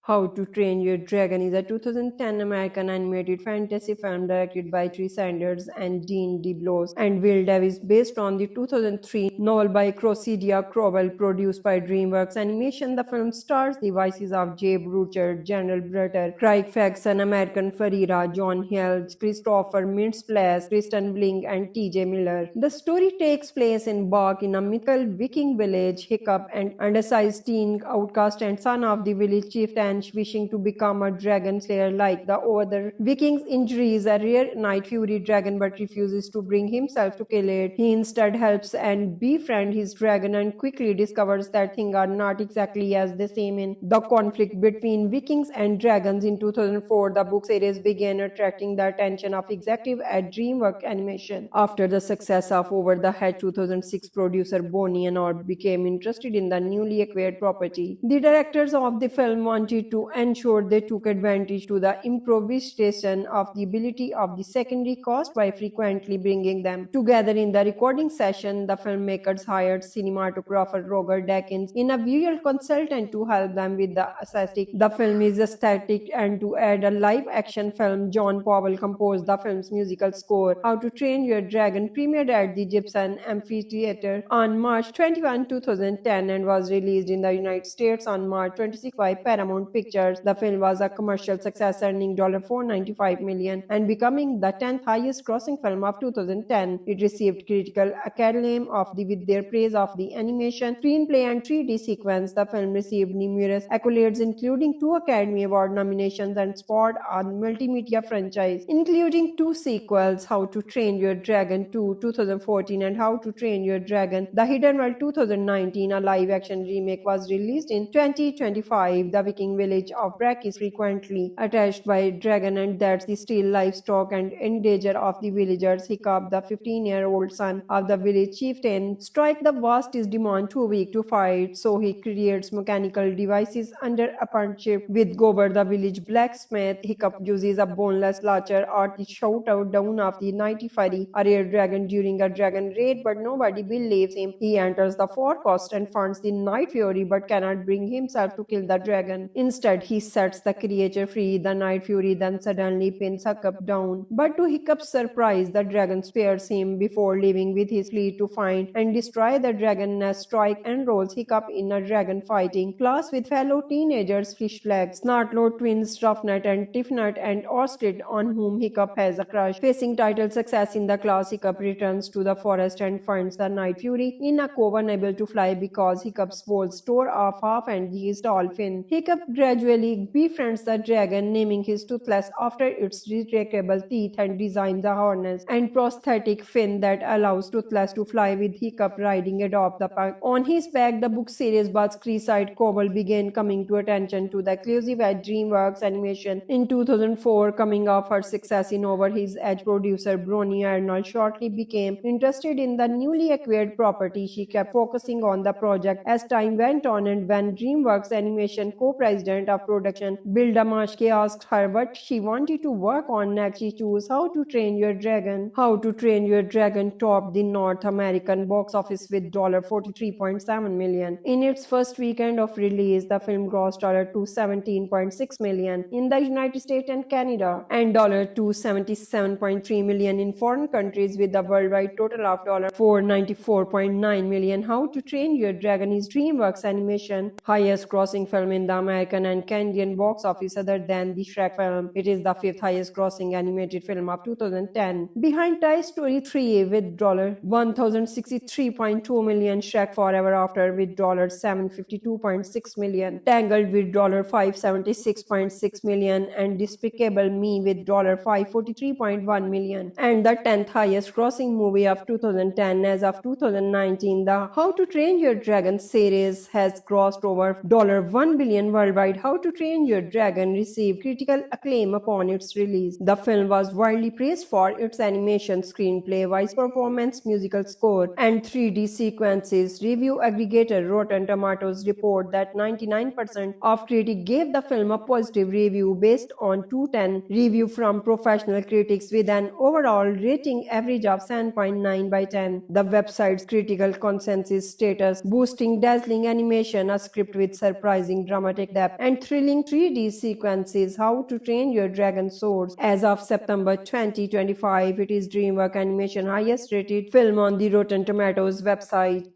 How to Train Your Dragon is a 2010 American animated fantasy film directed by Tree Sanders and Dean DeBlois and Will Davis, based on the 2003 novel by Cressida Crowell, produced by DreamWorks Animation. The film stars the voices of Jeb Rucher, General Brutter, Craig Ferguson, American Ferreira, John Held, Christopher Mintz-Plasse, Kristen Bling, and T.J. Miller. The story takes place in Bach, in a mythical Viking village. Hiccup, an undersized teen outcast and son of the village chieftain, wishing to become a dragon slayer like the other Vikings, injures a rare night fury dragon but refuses to bring himself to kill it. He instead helps and befriends his dragon and quickly discovers that things are not exactly as they seem. In the conflict between Vikings and dragons in 2004, the book series began attracting the attention of executives at DreamWorks Animation. After the success of Over the Hedge 2006, producer Bonnie and Orb became interested in the newly acquired property. The directors of the film wanted to ensure they took advantage to the improvisation of the ability of the secondary cast by frequently bringing them together in the recording session. The filmmakers hired cinematographer Roger Deakins in a visual consultant to help them with the aesthetic. The film is aesthetic, and to add a live-action film, John Powell composed the film's musical score. How to Train Your Dragon premiered at the Gibson Amphitheater on March 21, 2010 and was released in the United States on March 26 by Paramount Pictures. The film was a commercial success, earning $495 million and becoming the 10th highest grossing film of 2010. It received critical acclaim with their praise of the animation, screenplay, and 3D sequence. The film received numerous accolades, including 2 Academy Award nominations, and spawned a multimedia franchise, including 2 sequels: How to Train Your Dragon 2 2014 and How to Train Your Dragon: The Hidden World 2019. A live-action remake was released in 2025. The Viking village of Brack is frequently attacked by a dragon, and that's the steal livestock and in danger of the villagers. Hiccup, the 15-year-old son of the village chieftain, strike the vast demon too weak to fight, so he creates mechanical devices under a partnership with Gober, the village blacksmith. Hiccup uses a boneless launcher at the shootout down of the Nighty Fury, a rare dragon, during a dragon raid, but nobody believes him. He enters the forecast and finds the Night Fury, but cannot bring himself to kill the dragon. Instead, he sets the creature free. The Night Fury then suddenly pins Hiccup down, but to Hiccup's surprise, the dragon spares him before leaving with his fleet to find and destroy the dragon nest. Strike enrolls Hiccup in a dragon fighting class with fellow teenagers Fishflag, Snartlord twins Ruffnut and Tiffnut, and Orsted, on whom Hiccup has a crush. Facing title success in the class, Hiccup returns to the forest and finds the Night Fury in a cove, unable to fly because Hiccup's walls tore off half and he is dolphin. Hiccup gradually befriends the dragon, naming his Toothless after its retractable teeth, and designs a harness and prosthetic fin that allows Toothless to fly with Hiccup riding atop the pug. On his back, the book series Buzz Creeside Cobble began coming to attention to the exclusive at DreamWorks Animation in 2004. Coming off her success in Over His Edge, producer Bronnie Arnold shortly became interested in the newly acquired property. She kept focusing on the project as time went on, and when DreamWorks Animation co-president of production Bill Damashki asked her what she wanted to work on next, she chose How to Train Your Dragon. How to Train Your Dragon topped the North American box office with $43.7 million. In its first weekend of release, the film grossed $217.6 million in the United States and Canada, and $277.3 million in foreign countries, with a worldwide total of $494.9 million. How to Train Your Dragon is DreamWorks Animation highest grossing film in the American and Canadian box office other than the Shrek film. It is the fifth highest grossing animated film of 2010, behind Toy Story 3 with $1,063.2 million, Shrek Forever After with $752.6 million, Tangled with $576.6 million, and Despicable Me with $543.1 million, and the 10th highest grossing movie of 2010. As of 2019, the How to Train Your Dragon series has grossed over $1 billion worldwide. How to Train Your Dragon received critical acclaim upon its release. The film was widely praised for its animation, screenplay, voice performance, musical score, and 3D sequences. Review aggregator Rotten Tomatoes report that 99% of critics gave the film a positive review based on 210 review from professional critics, with an overall rating average of 7.9 by 10. The website's critical consensus status boosting dazzling animation, a script with surprising dramatic depth, and thrilling 3D sequences. How to Train Your Dragon soars. As of September 2025, it is DreamWorks Animation highest rated film on the Rotten Tomatoes website.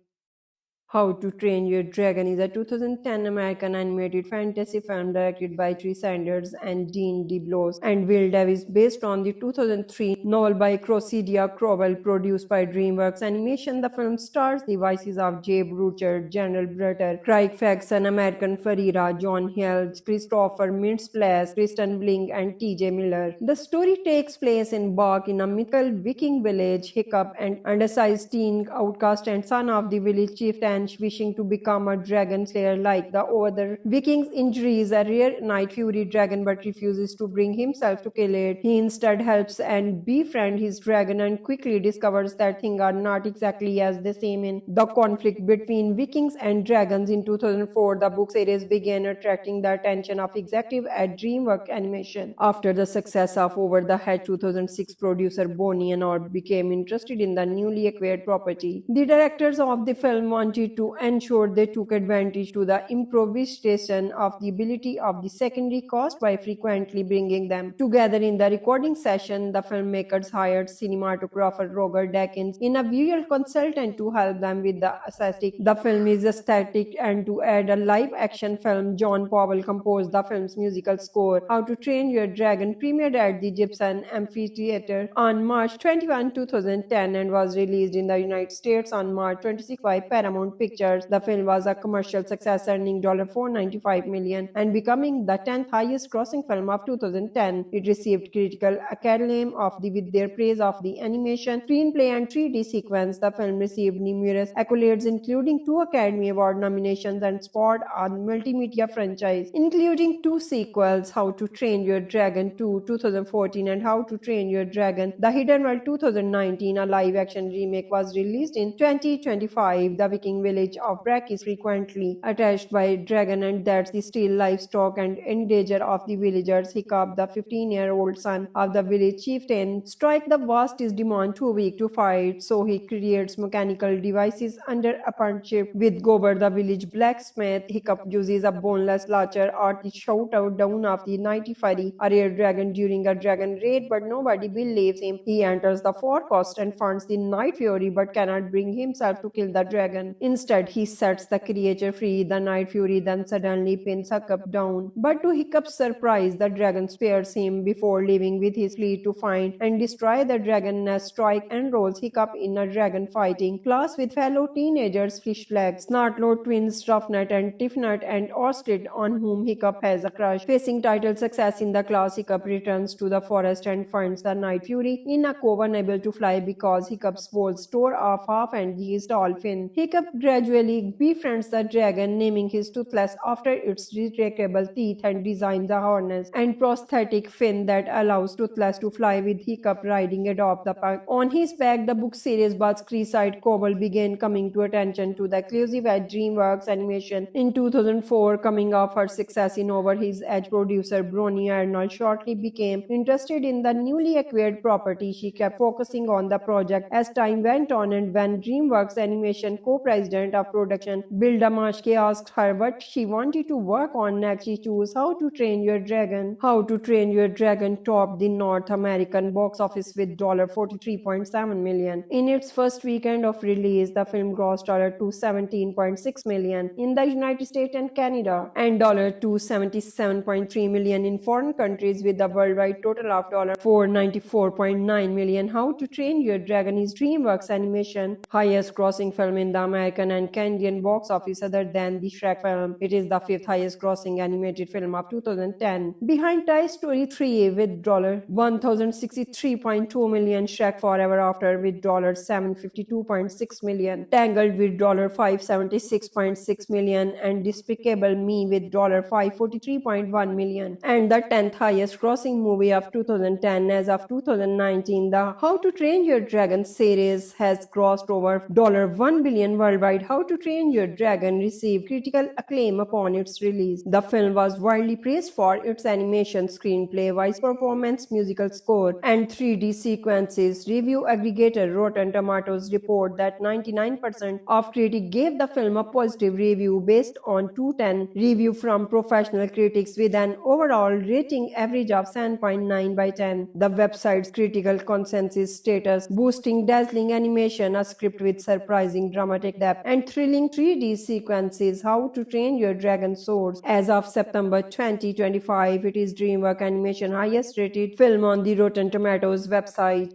How to Train Your Dragon is a 2010 American animated fantasy film directed by Tree Sanders and Dean DeBlois and Will Davis, based on the 2003 novel by Cressidia Crowell, produced by DreamWorks Animation. The film stars the voices of Jay Brucher, General Brutter, Craig Faxon, American Ferreira, John Held, Christopher Mintz-Plasse, Kristen Bling, and T.J. Miller. The story takes place in Bach, in a mythical Viking village. Hiccup, an undersized teen outcast and son of the village chieftain, wishing to become a dragon slayer like the other Vikings, injures a rare night fury dragon but refuses to bring himself to kill it. He instead helps and befriends his dragon and quickly discovers that things are not exactly as they seem in the conflict between Vikings and dragons. In 2004, the book series began attracting the attention of executives at DreamWorks Animation. After the success of Over the Hedge, 2006, producer Bonnie Arnold became interested in the newly acquired property. The directors of the film wanted to ensure they took advantage to the improvisation of the ability of the secondary cast by frequently bringing them together in the recording session. The filmmakers hired cinematographer Roger Deakins in a visual consultant to help them with the aesthetic. The film is aesthetic, and to add a live-action film, John Powell composed the film's musical score. How to Train Your Dragon premiered at the Gibson Amphitheater on March 21, 2010 and was released in the United States on March 26 by Paramount Pictures. The film was a commercial success, earning $495 million and becoming the 10th highest grossing film of 2010. It received critical acclaim with their praise of the animation, screenplay, and 3D sequence. The film received numerous accolades, including 2 Academy Award nominations, and spawned a multimedia franchise, including 2 sequels, How to Train Your Dragon 2, 2014, and How to Train Your Dragon The Hidden World 2019. A live-action remake was released in 2025. The Viking village of Brack is frequently attacked by dragon, and that's the steal livestock and in danger of the villagers. Hiccup, the 15-year-old son of the village chieftain, strike the vast is demand too weak to fight, so he creates mechanical devices under a partnership with Gober, the village blacksmith. Hiccup uses a boneless launcher at the shootout down of the Nighty Fury, a rare dragon, during a dragon raid, but nobody believes him. He enters the forecast and finds the Night Fury but cannot bring himself to kill the dragon. Instead, he sets the creature free. The Night Fury then suddenly pins Hiccup down. But to Hiccup's surprise, the dragon spares him before leaving with his fleet to find and destroy the dragon nest. Strike enrolls Hiccup in a dragon fighting class with fellow teenagers Fishflag, Snartlord twins Ruffnet and Tiffnet, and Orsted, on whom Hiccup has a crush. Facing title success in the class, Hiccup returns to the forest and finds the Night Fury in a cove unable to fly because Hiccup's walls tore off half and his tall fin. Hiccup gradually befriends the dragon, naming his Toothless after its retractable teeth, and designs a harness and prosthetic fin that allows Toothless to fly with Hiccup riding atop the pack. On his back, the book series Buzz Creeside Cobble began coming to attention to the exclusive at DreamWorks Animation in 2004. Coming off her success in Over His Edge, producer Bronnie Arnold shortly became interested in the newly acquired property. She kept focusing on the project as time went on, and when DreamWorks Animation co-president of production Bill Damashki asked her what she wanted to work on next, she chose How to Train Your Dragon. How to Train Your Dragon topped the North American box office with $43.7 million. In its first weekend of release, the film grossed $217.6 million in the United States and Canada, and $277.3 million in foreign countries, with a worldwide total of $494.9 million. How to Train Your Dragon is DreamWorks Animation highest grossing film in the American and Canadian box office other than the Shrek film. It is the fifth highest grossing animated film of 2010, behind Toy Story 3 with $1,063.2 million, Shrek Forever After with $752.6 million, Tangled with $576.6 million, and Despicable Me with $543.1 million, and the 10th highest grossing movie of 2010. As of 2019, the How to Train Your Dragon series has grossed over $1 billion worldwide. How to Train Your Dragon received critical acclaim upon its release. The film was widely praised for its animation, screenplay, voice performance, musical score, and 3D sequences. Review aggregator Rotten Tomatoes report that 99% of critics gave the film a positive review based on 210 review from professional critics, with an overall rating average of 7.9 by 10. The website's critical consensus status boosting dazzling animation, a script with surprising dramatic depth, and thrilling 3D sequences. How to Train Your Dragon soars. As of September 2025, it is DreamWorks Animation highest rated film on the Rotten Tomatoes website.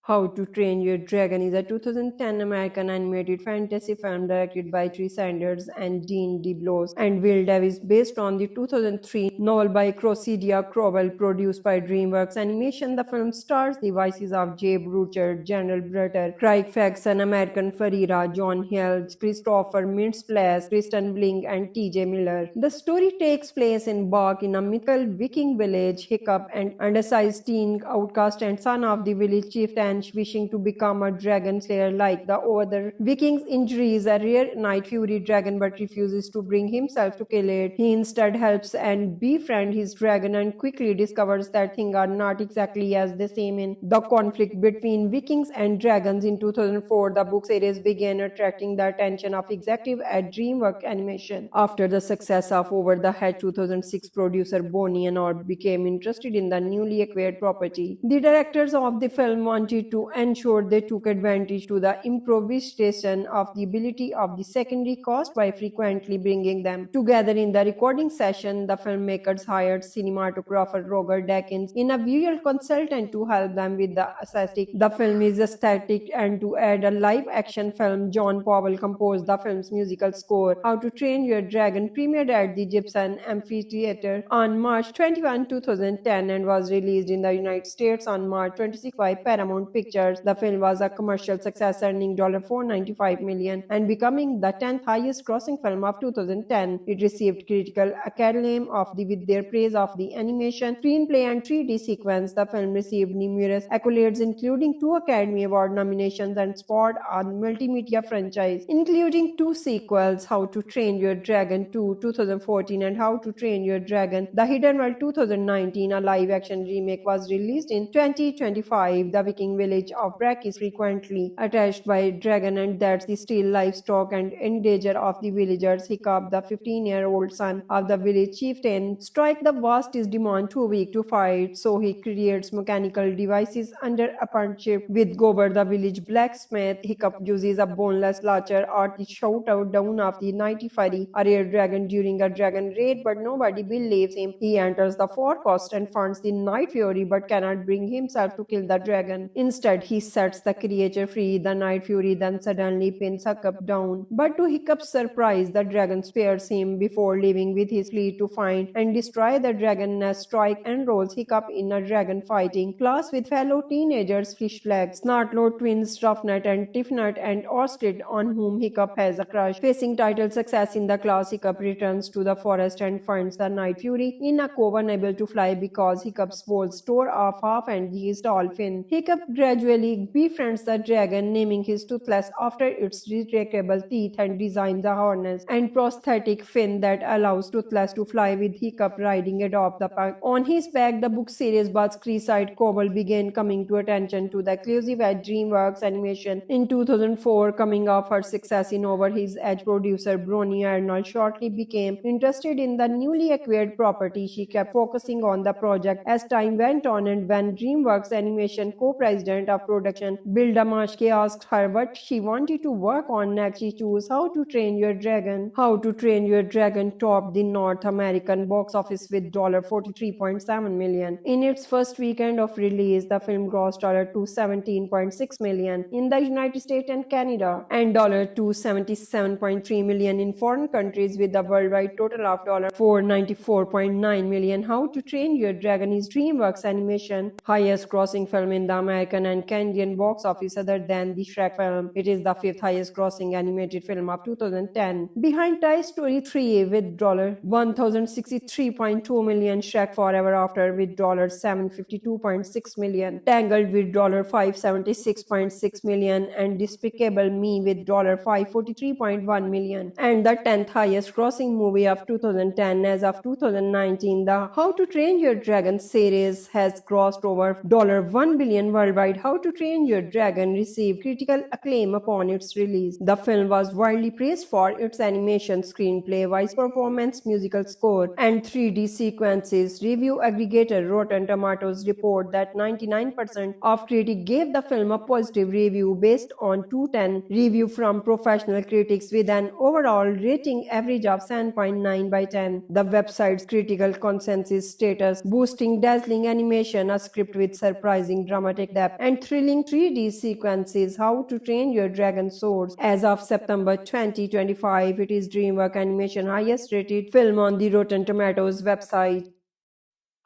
How to Train Your Dragon is a 2010 American animated fantasy film directed by Tree Sanders and Dean DeBlois and Will Davis, based on the 2003 novel by Cressidia Crowell, produced by DreamWorks Animation. The film stars the voices of Jay Brucher, General Brutter, Craig Faxon, American Ferreira, John Hill, Christopher Mintz-Plasse, Kristen Bling, and T.J. Miller. The story takes place in Bach, in a mythical Viking village. Hiccup, an undersized teen outcast and son of the village chieftain, wishing to become a dragon slayer like the other Vikings, injures a rare Night Fury dragon but refuses to bring himself to kill it. He instead helps and befriends his dragon and quickly discovers that things are not exactly as they seem in the conflict between Vikings and dragons. In 2004, the book series began attracting the attention of executives at DreamWorks Animation. After the success of Over the Hedge 2006, producer Bonnie and Orb became interested in the newly acquired property. The directors of the film wanted to ensure they took advantage to the improvisation of the ability of the secondary cast by frequently bringing them together in the recording session. The filmmakers hired cinematographer Roger Deakins in a visual consultant to help them with the aesthetic. The film is aesthetic, and to add a live action film, John Powell composed the film's musical score. How to Train Your Dragon premiered at the Gibson Amphitheater on March 21, 2010 and was released in the United States on March 26 by Paramount Pictures. The film was a commercial success, earning $495 million and becoming the 10th highest grossing film of 2010. It received critical acclaim with their praise of the animation, screenplay, and 3D sequence. The film received numerous accolades, including 2 Academy Award nominations, and spawned a multimedia franchise, including 2 sequels, How to Train Your Dragon 2 2014 and How to Train Your Dragon The Hidden World 2019. A live-action remake was released in 2025. The Viking fishing village of Brack is frequently attacked by dragon and that the steal livestock and endanger of the villagers. Hiccup, the 15-year-old son of the village chieftain, strike the vast is demon too weak to fight, so he creates mechanical devices under a partnership with Gober, the village blacksmith. Hiccup uses a boneless launcher or the shout out down of the nighty fiery a rare dragon during a dragon raid, but nobody believes him. He enters the forecast and finds the Night Fury but cannot bring himself to kill the dragon. Instead, he sets the creature free. The Night Fury then suddenly pins Hiccup down. But to Hiccup's surprise, the dragon spares him before leaving with his fleet to find and destroy the dragon nest. Strike enrolls Hiccup in a dragon fighting class with fellow teenagers Fishleg, Snartlord twins Ruffnet and Tiffnet, and Orskid, on whom Hiccup has a crush. Facing title success in the class, Hiccup returns to the forest and finds the Night Fury in a cove unable to fly because Hiccup's balls tore off half and his tall fin. Hiccup gradually befriends the dragon, naming his Toothless after its retractable teeth, and designs a harness and prosthetic fin that allows Toothless to fly with Hiccup riding atop the pack. On his back, the book series Bugs Creeside Cobble began coming to attention to the exclusive at DreamWorks Animation in 2004. Coming off her success in Over His Edge, producer Bronnie Arnold shortly became interested in the newly acquired property. She kept focusing on the project as time went on, and when DreamWorks Animation co-president of production Bill Damashke asked her what she wanted to work on next, she chose How to Train Your Dragon. How to Train Your Dragon topped the North American box office with $43.7 million. In its first weekend of release, the film grossed $217.6 million in the United States and Canada and $277.3 million in foreign countries, with a worldwide total of $494.9 million. How to Train Your Dragon is DreamWorks Animation highest grossing film in the American and Canadian box office other than the Shrek film. It is the fifth highest grossing animated film of 2010, behind Toy Story 3 with $1,063.2 million, Shrek Forever After with $752.6 million, Tangled with $576.6 million, and Despicable Me with $543.1 million, and the 10th highest grossing movie of 2010. As of 2019, the How to Train Your Dragon series has grossed over $1 billion worldwide. How to Train Your Dragon received critical acclaim upon its release. The film was widely praised for its animation, screenplay, voice performance, musical score, and 3D sequences. Review aggregator Rotten Tomatoes report that 99% of critics gave the film a positive review based on 210 review from professional critics, with an overall rating average of 7.9 by 10. The website's critical consensus status boosting dazzling animation, a script with surprising dramatic depth, and thrilling 3D sequences. How to Train Your Dragon soars. As of September 2025, it is DreamWorks Animation highest rated film on the Rotten Tomatoes website.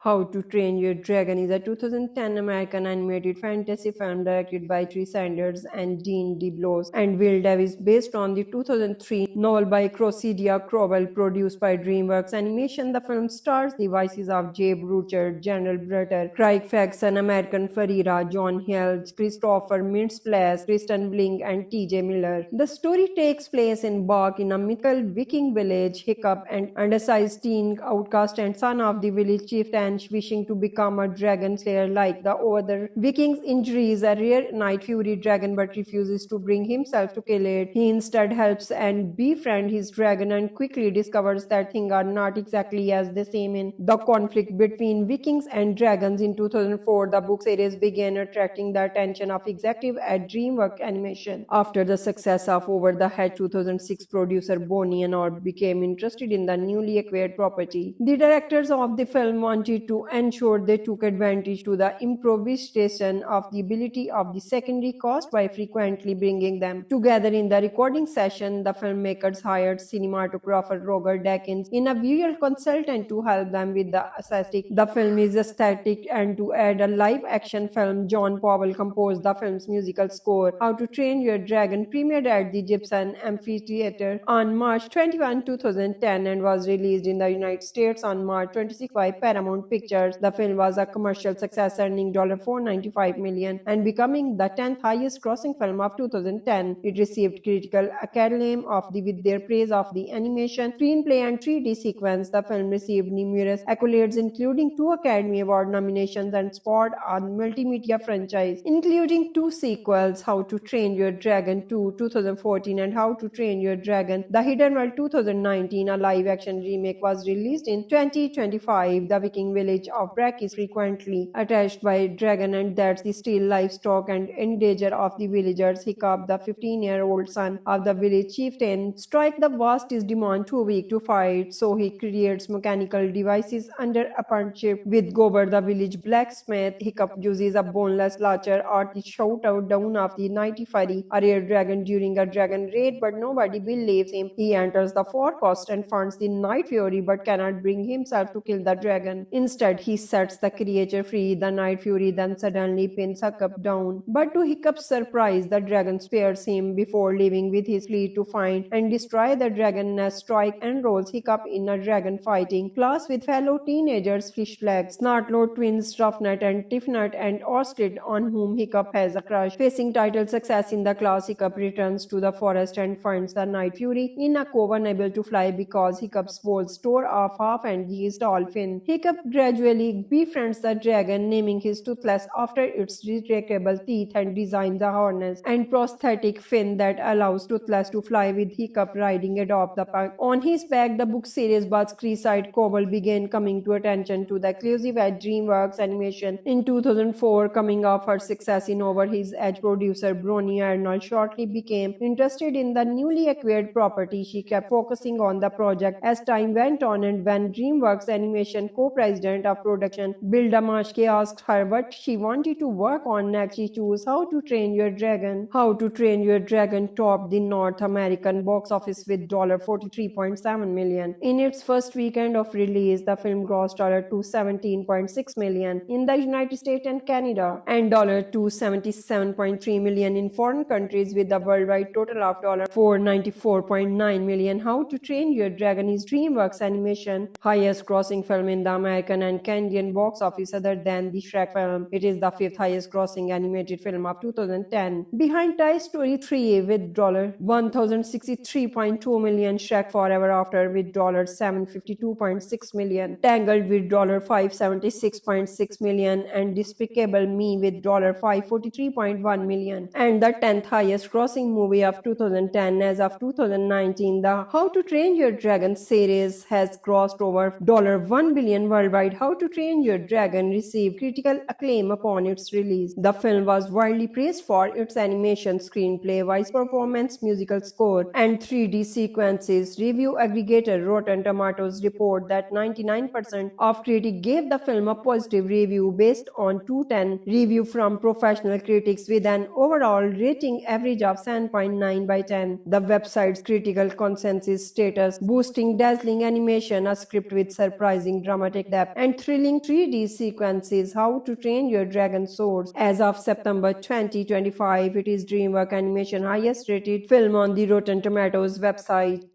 How to Train Your Dragon is a 2010 American animated fantasy film directed by Tree Sanders and Dean DeBlois and Will Davis, based on the 2003 novel by Cressidia Crowell, produced by DreamWorks Animation. The film stars the voices of Jay Brucher, General Brutter, Craig Faxon, American Ferreira, John Hill, Christopher Mintz-Plasse, Kristen Bling, and T.J. Miller. The story takes place in Bach, in a mythical Viking village. Hiccup, an undersized teen outcast and son of the village chieftain, wishing to become a dragon slayer like the other Vikings, injuries a rare Night Fury dragon but refuses to bring himself to kill it. He instead helps and befriends his dragon and quickly discovers that things are not exactly as they seem in the conflict between Vikings and dragons. In 2004, the book series began attracting the attention of executives at DreamWorks Animation. After the success of Over the Hedge 2006, producer Bonnie Arnold became interested in the newly acquired property. The directors of the film wanted to ensure they took advantage to the improvisation of the ability of the secondary cast by frequently bringing them together in the recording session. The filmmakers hired cinematographer Roger Deakins in a visual consultant to help them with the aesthetic. The film is aesthetic, and to add a live action film, John Powell composed the film's musical score. How to Train Your Dragon premiered at the Gibson Amphitheater on March 21, 2010 and was released in the United States on March 26 by Paramount Pictures. The film was a commercial success, earning $495 million and becoming the 10th highest grossing film of 2010. It received critical acclaim with their praise of the animation, screenplay, and 3D sequence. The film received numerous accolades, including 2 Academy Award nominations, and spawned a multimedia franchise, including 2 sequels: How to Train Your Dragon 2 2014 and How to Train Your Dragon The Hidden World 2019. A live-action remake was released in 2025. The Viking village of Brack is frequently attacked by dragon, and that's the steal livestock and in danger of the villagers. Hiccup, the 15-year-old son of the village chieftain, strike the vast is demand too weak to fight, so he creates mechanical devices under a partnership with Gober, the village blacksmith. Hiccup uses a boneless launcher at the shootout down of the Nighty Fury, a rare dragon, during a dragon raid, but nobody believes him. He enters the forecast and finds the Night Fury but cannot bring himself to kill the dragon. Instead, he sets the creature free. The Night Fury then suddenly pins Hiccup down, but to Hiccup's surprise, the dragon spares him before leaving with his fleet to find and destroy the dragon nest. Strike enrolls Hiccup in a dragon fighting class with fellow teenagers Fishflag, Snartlord twins Ruffnet and Tiffnet, and Orskid, on whom Hiccup has a crush. Facing title success in the class, Hiccup returns to the forest and finds the Night Fury in a cove, unable to fly because Hiccup's balls tore off half and his tall fin. Hiccup gradually befriends the dragon, naming his Toothless after its retractable teeth, and designs a harness and prosthetic fin that allows Toothless to fly, with Hiccup riding atop the pack. On his back, the book series Buzz Creeside Cobble began coming to attention to the exclusive at DreamWorks Animation in 2004. Coming off her success in Over His Edge, producer Bronnie Arnold shortly became interested in the newly acquired property. She kept focusing on the project as time went on, and when DreamWorks Animation co-president of production Bill Damashke asked her what she wanted to work on next, she chose How to Train Your Dragon. How to Train Your Dragon topped the North American box office with $43.7 million. In its first weekend of release, the film grossed $217.6 million in the United States and Canada, and $277.3 million in foreign countries, with a worldwide total of $494.9 million. How to Train Your Dragon is DreamWorks Animation highest grossing film in the American and Canadian box office, other than the Shrek film. It is the 5th highest grossing animated film of 2010, behind Toy Story 3 with $1,063.2 million, Shrek Forever After with $752.6 million, Tangled with $576.6 million, and Despicable Me with $543.1 million, and the 10th highest grossing movie of 2010. As of 2019, the How to Train Your Dragon series has grossed over $1 billion worldwide. How to Train Your Dragon received critical acclaim upon its release. The film was widely praised for its animation, screenplay, voice performance, musical score, and 3D sequences. Review aggregator Rotten Tomatoes report that 99% of critics gave the film a positive review based on 210 review from professional critics, with an overall rating average of 7.9 by 10. The website's critical consensus status boosting dazzling animation, a script with surprising dramatic depth, and thrilling 3D sequences. How to Train Your Dragon soars. As of September 2025, it is DreamWorks Animation highest rated film on the Rotten Tomatoes website.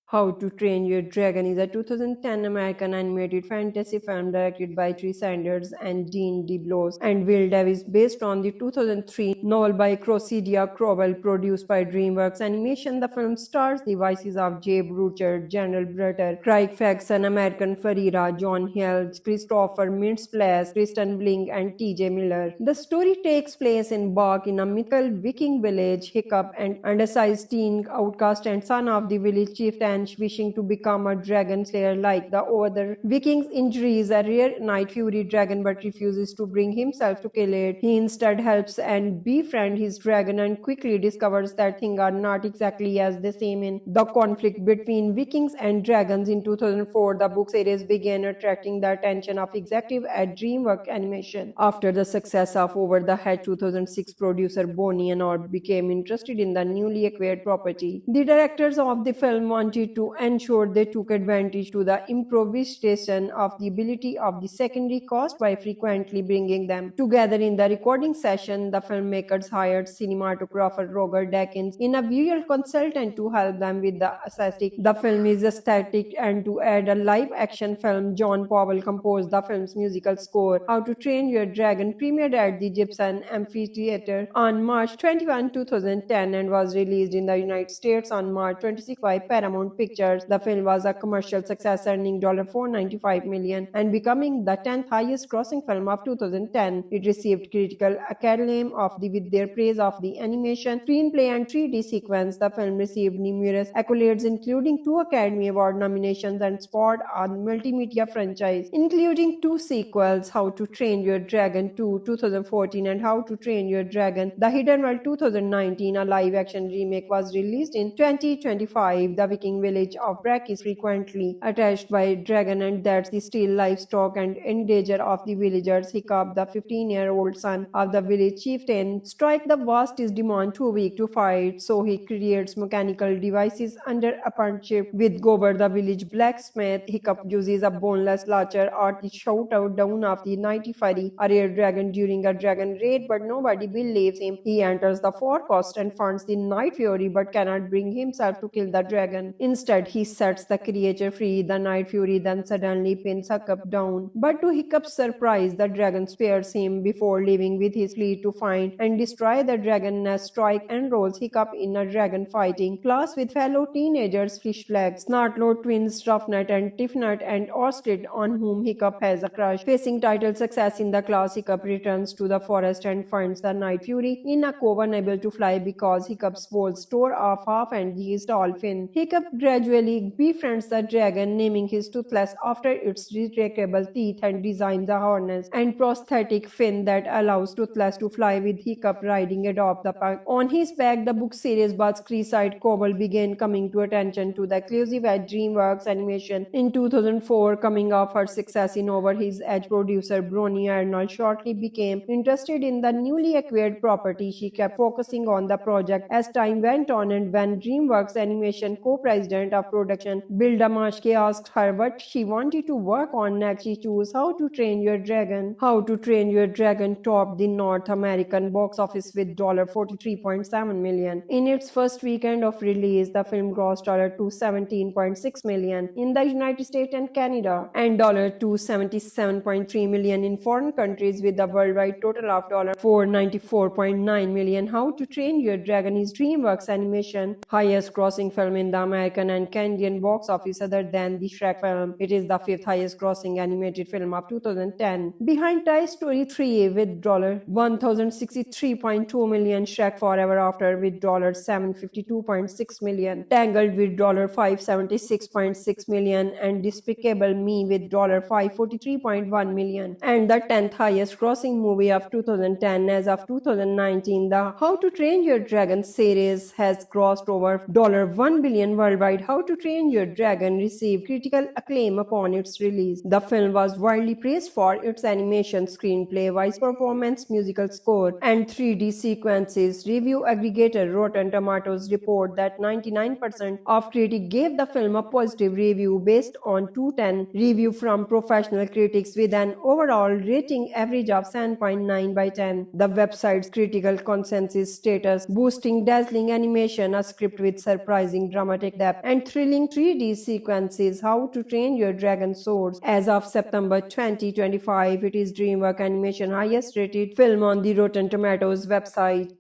How to Train Your Dragon is a 2010 American animated fantasy film directed by Tree Sanders and Dean DeBlois and Will Davis, based on the 2003 novel by Cressida Crowell, produced by DreamWorks Animation. The film stars the voices of Jay Brucher, General Brutter, Craig Faxon, American Ferreira, John Hill, Christopher Mintz-Plasse, Kristen Bling, and T.J. Miller. The story takes place in Bark, in a mythical Viking village. Hiccup, an undersized teen outcast and son of the village chieftain, wishing to become a dragon slayer like the other Vikings, injures a rare Night Fury dragon but refuses to bring himself to kill it. He instead helps and befriends his dragon, and quickly discovers that things are not exactly as they seem in the conflict between Vikings and dragons. In 2004, the book series began attracting the attention of executives at DreamWorks Animation. After the success of Over the Hedge 2006, producer Bonnie Arnold became interested in the newly acquired property. The directors of the film wanted need to ensure they took advantage to the improvisation of the ability of the secondary cast by frequently bringing them together in the recording session. The filmmakers hired cinematographer Roger Deakins in a visual consultant to help them with the aesthetic. The film is aesthetic, and to add a live action film, John Powell composed the film's musical score. How to Train Your Dragon premiered at the Gibson Amphitheater on March 21, 2010 and was released in the United States on March 26 by Paramount Pictures. The film was a commercial success, earning $495 million and becoming the 10th highest grossing film of 2010. It received critical acclaim with their praise of the animation, screenplay, and 3D sequence. The film received numerous accolades, including 2 Academy Award nominations, and spawned a multimedia franchise, including 2 sequels: How to Train Your Dragon 2 2014 and How to Train Your Dragon The Hidden World 2019. A live-action remake was released in 2025. The Viking village of Brak is frequently attacked by dragon, and that's the steal livestock and endanger of the villagers. Hiccup, the 15-year-old son of the village chieftain, strike the vast demon too weak to fight, so he creates mechanical devices under a partnership with Gober, the village blacksmith. Hiccup uses a boneless launcher at the shootout down of the Nighty Fury, a rare dragon, during a dragon raid, but nobody believes him. He enters the forecast and finds the Night Fury but cannot bring himself to kill the dragon. Instead, he sets the creature free. The Night Fury then suddenly pins Hiccup down, but to Hiccup's surprise, the dragon spares him before leaving with his fleet to find and destroy the dragon nest. Strike enrolls Hiccup in a dragon fighting class with fellow teenagers Fishflag, Snartlow twins Ruffnut and Tiffnut, and Ostrich, on whom Hiccup has a crush. Facing title success in the class, Hiccup returns to the forest and finds the Night Fury in a cove, unable to fly because Hiccup's balls tore off half and his tall fin. Hiccup gradually befriends the dragon, naming his Toothless after its retractable teeth, and designs a harness and prosthetic fin that allows Toothless to fly, with Hiccup riding atop the pack. On his back, the book series Buzz Creeside Cobble began coming to attention to the exclusive at DreamWorks Animation in 2004. Coming off her success in Over His Edge, producer Bronnie Arnold shortly became interested in the newly acquired property. She kept focusing on the project as time went on, and when DreamWorks Animation co-president of production Bill Damashki asked her what she wanted to work on next, she chose How to Train Your Dragon. How to Train Your Dragon topped the North American box office with $43.7 million. In its first weekend of release, the film grossed $217.6 million in the United States and Canada, and $277.3 million in foreign countries, with a worldwide total of $494.9 million. How to Train Your Dragon is DreamWorks Animation highest grossing film in the American and Canadian box office other than the Shrek film. It is the 5th highest grossing animated film of 2010, behind Toy Story 3 with $1,063.2 million, Shrek Forever After with $752.6 million, Tangled with $576.6 million, and Despicable Me with $543.1 million, and the 10th highest grossing movie of 2010. As of 2019, the How to Train Your Dragon series has grossed over $1 billion worldwide. How to Train Your Dragon received critical acclaim upon its release. The film was widely praised for its animation, screenplay, voice performance, musical score, and 3D sequences. Review aggregator Rotten Tomatoes report that 99% of critics gave the film a positive review based on 210 review from professional critics, with an overall rating average of 7.9 by 10. The website's critical consensus status boosting dazzling animation, a script with surprising dramatic depth, and thrilling 3D sequences. How to Train Your Dragon soars. As of September 2025, it is DreamWorks Animation highest rated film on the Rotten Tomatoes website.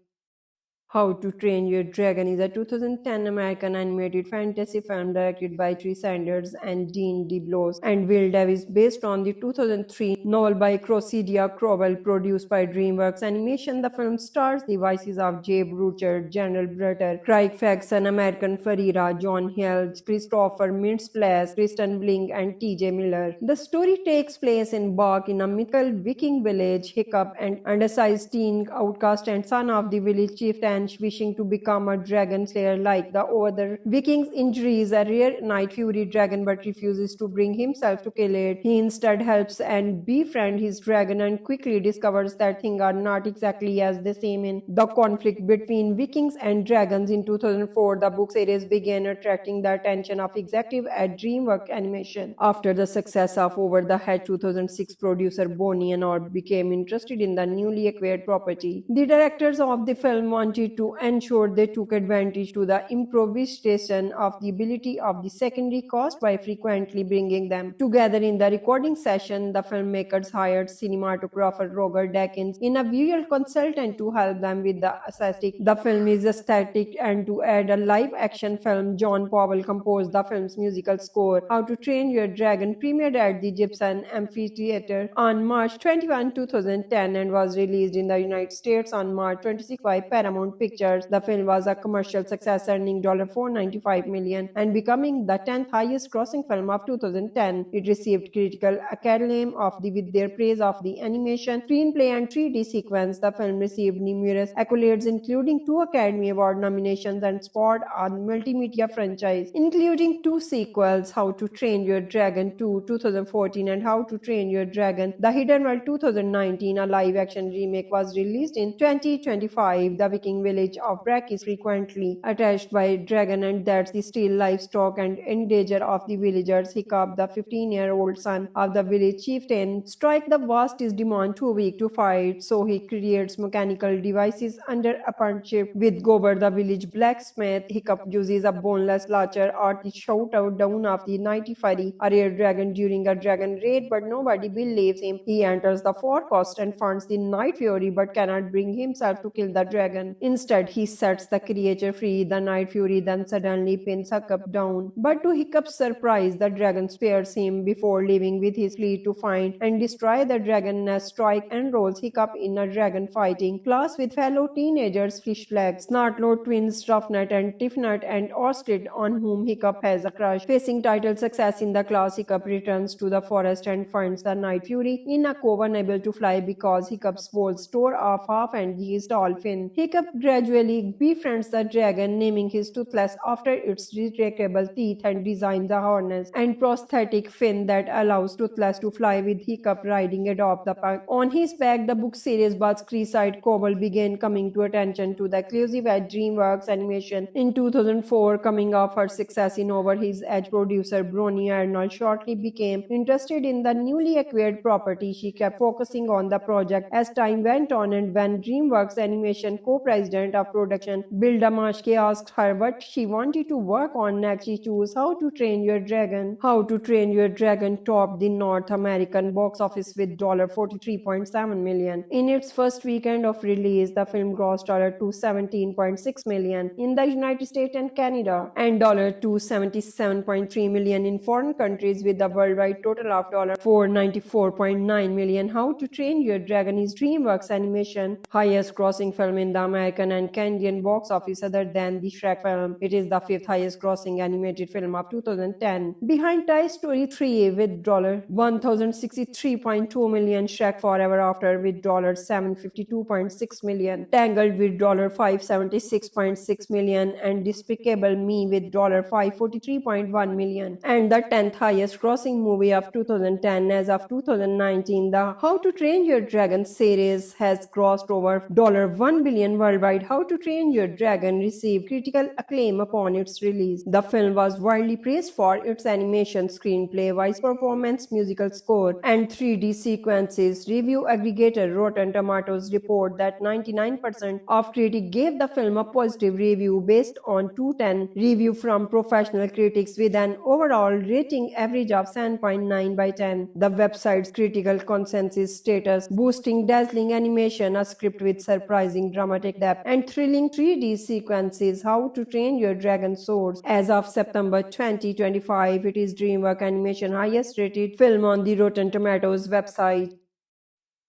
How to Train Your Dragon is a 2010 American animated fantasy film directed by Tree Sanders and Dean DeBlois and Will Davis, based on the 2003 novel by Cressida Crowell, produced by DreamWorks Animation. The film stars the voices of Jeb Rucher, General Brutter, Craig Faxon, American Ferreira, John Hill, Christopher Mintz-Plasse, Kristen Bling, and T.J. Miller. The story takes place in Bak, in a mythical Viking village. Hiccup, an undersized teen outcast and son of the village chieftain, man wishing to become a dragon slayer like the other Vikings. Injuries a rare night fury dragon but refuses to bring himself to kill it. He instead helps and befriends his dragon and quickly discovers that things are not exactly as they seem. In the conflict between Vikings and dragons in 2004, the book series began attracting the attention of executives at DreamWorks Animation. After the success of Over the Hedge 2006, producer Bonnie and Orb became interested in the newly acquired property. The directors of the film wanted to ensure they took advantage to the improvisation of the ability of the secondary cast by frequently bringing them together in the recording session. The filmmakers hired cinematographer Roger Deakins in a visual consultant to help them with the aesthetic. The film is aesthetic, and to add a live action film, John Powell composed the film's musical score. How to Train Your Dragon premiered at the Gibson Amphitheater on March 21, 2010 and was released in the United States on March 26 by Paramount Pictures. The film was a commercial success, earning $495 million and becoming the 10th highest grossing film of 2010. It received critical acclaim with their praise of the animation, screenplay, and 3D sequence. The film received numerous accolades, including 2 Academy Award nominations, and spawned a multimedia franchise, including 2 sequels: How to Train Your Dragon 2 2014 and How to Train Your Dragon The Hidden World 2019. A live-action remake was released in 2025. The Viking village of Brak is frequently attacked by dragon, and that's the steal livestock and in danger of the villagers. Hiccup, the 15-year-old son of the village chieftain, strike the vast demon too weak to fight, so he creates mechanical devices under a partnership with Gober, the village blacksmith. Hiccup uses a boneless launcher at the shootout down of the Nighty Fury, a rare dragon, during a dragon raid, but nobody believes him. He enters the forecast and finds the Night Fury but cannot bring himself to kill the dragon. Instead, he sets the creature free. The Night Fury then suddenly pins Hiccup down, but to Hiccup's surprise, the dragon spares him before leaving with his fleet to find and destroy the dragon nest. Strike enrolls Hiccup in a dragon fighting class with fellow teenagers Fishflag, Snartload twins Ruffnut and Tiffnut, and Ostrich, on whom Hiccup has a crush. Facing title success in the class, Hiccup returns to the forest and finds the Night Fury in a cove, unable to fly because Hiccup's walls store off half and his tall fin. Hiccup gradually befriends the dragon, naming his Toothless after its retractable teeth, and designs a harness and prosthetic fin that allows Toothless to fly, with Hiccup riding atop the back. On his back, the book series Buzz Creeside Cobble began coming to attention to the exclusive at DreamWorks Animation in 2004. Coming off her success in Over His Edge, producer Bronnie Arnold shortly became interested in the newly acquired property. She kept focusing on the project as time went on, and when DreamWorks Animation co-president of production Bill Damashki asked her what she wanted to work on next, she chose How to Train Your Dragon. How to Train Your Dragon topped the North American box office with $43.7 million. In its first weekend of release, the film grossed $217.6 million in the United States and Canada, and $277.3 million in foreign countries, with a worldwide total of $494.9 million. How to Train Your Dragon is DreamWorks Animation highest grossing film in the American and Canadian box office other than the Shrek film. It is the 5th highest grossing animated film of 2010, behind Toy Story 3 with $1,063.2 million, Shrek Forever After with $752.6 million, Tangled with $576.6 million, and Despicable Me with $543.1 million, and the 10th highest grossing movie of 2010. As of 2019, the How to Train Your Dragon series has grossed over $1 billion worldwide. How to Train Your Dragon received critical acclaim upon its release. The film was widely praised for its animation, screenplay, voice performance, musical score, and 3D sequences. Review aggregator Rotten Tomatoes report that 99% of critics gave the film a positive review based on 210 review from professional critics, with an overall rating average of 7.9 by 10. The website's critical consensus status: boosting dazzling animation, a script with surprising dramatic depth, and thrilling 3D sequences. How to Train Your Dragon soars. As of September 2025, it is DreamWorks Animation highest rated film on the Rotten Tomatoes website.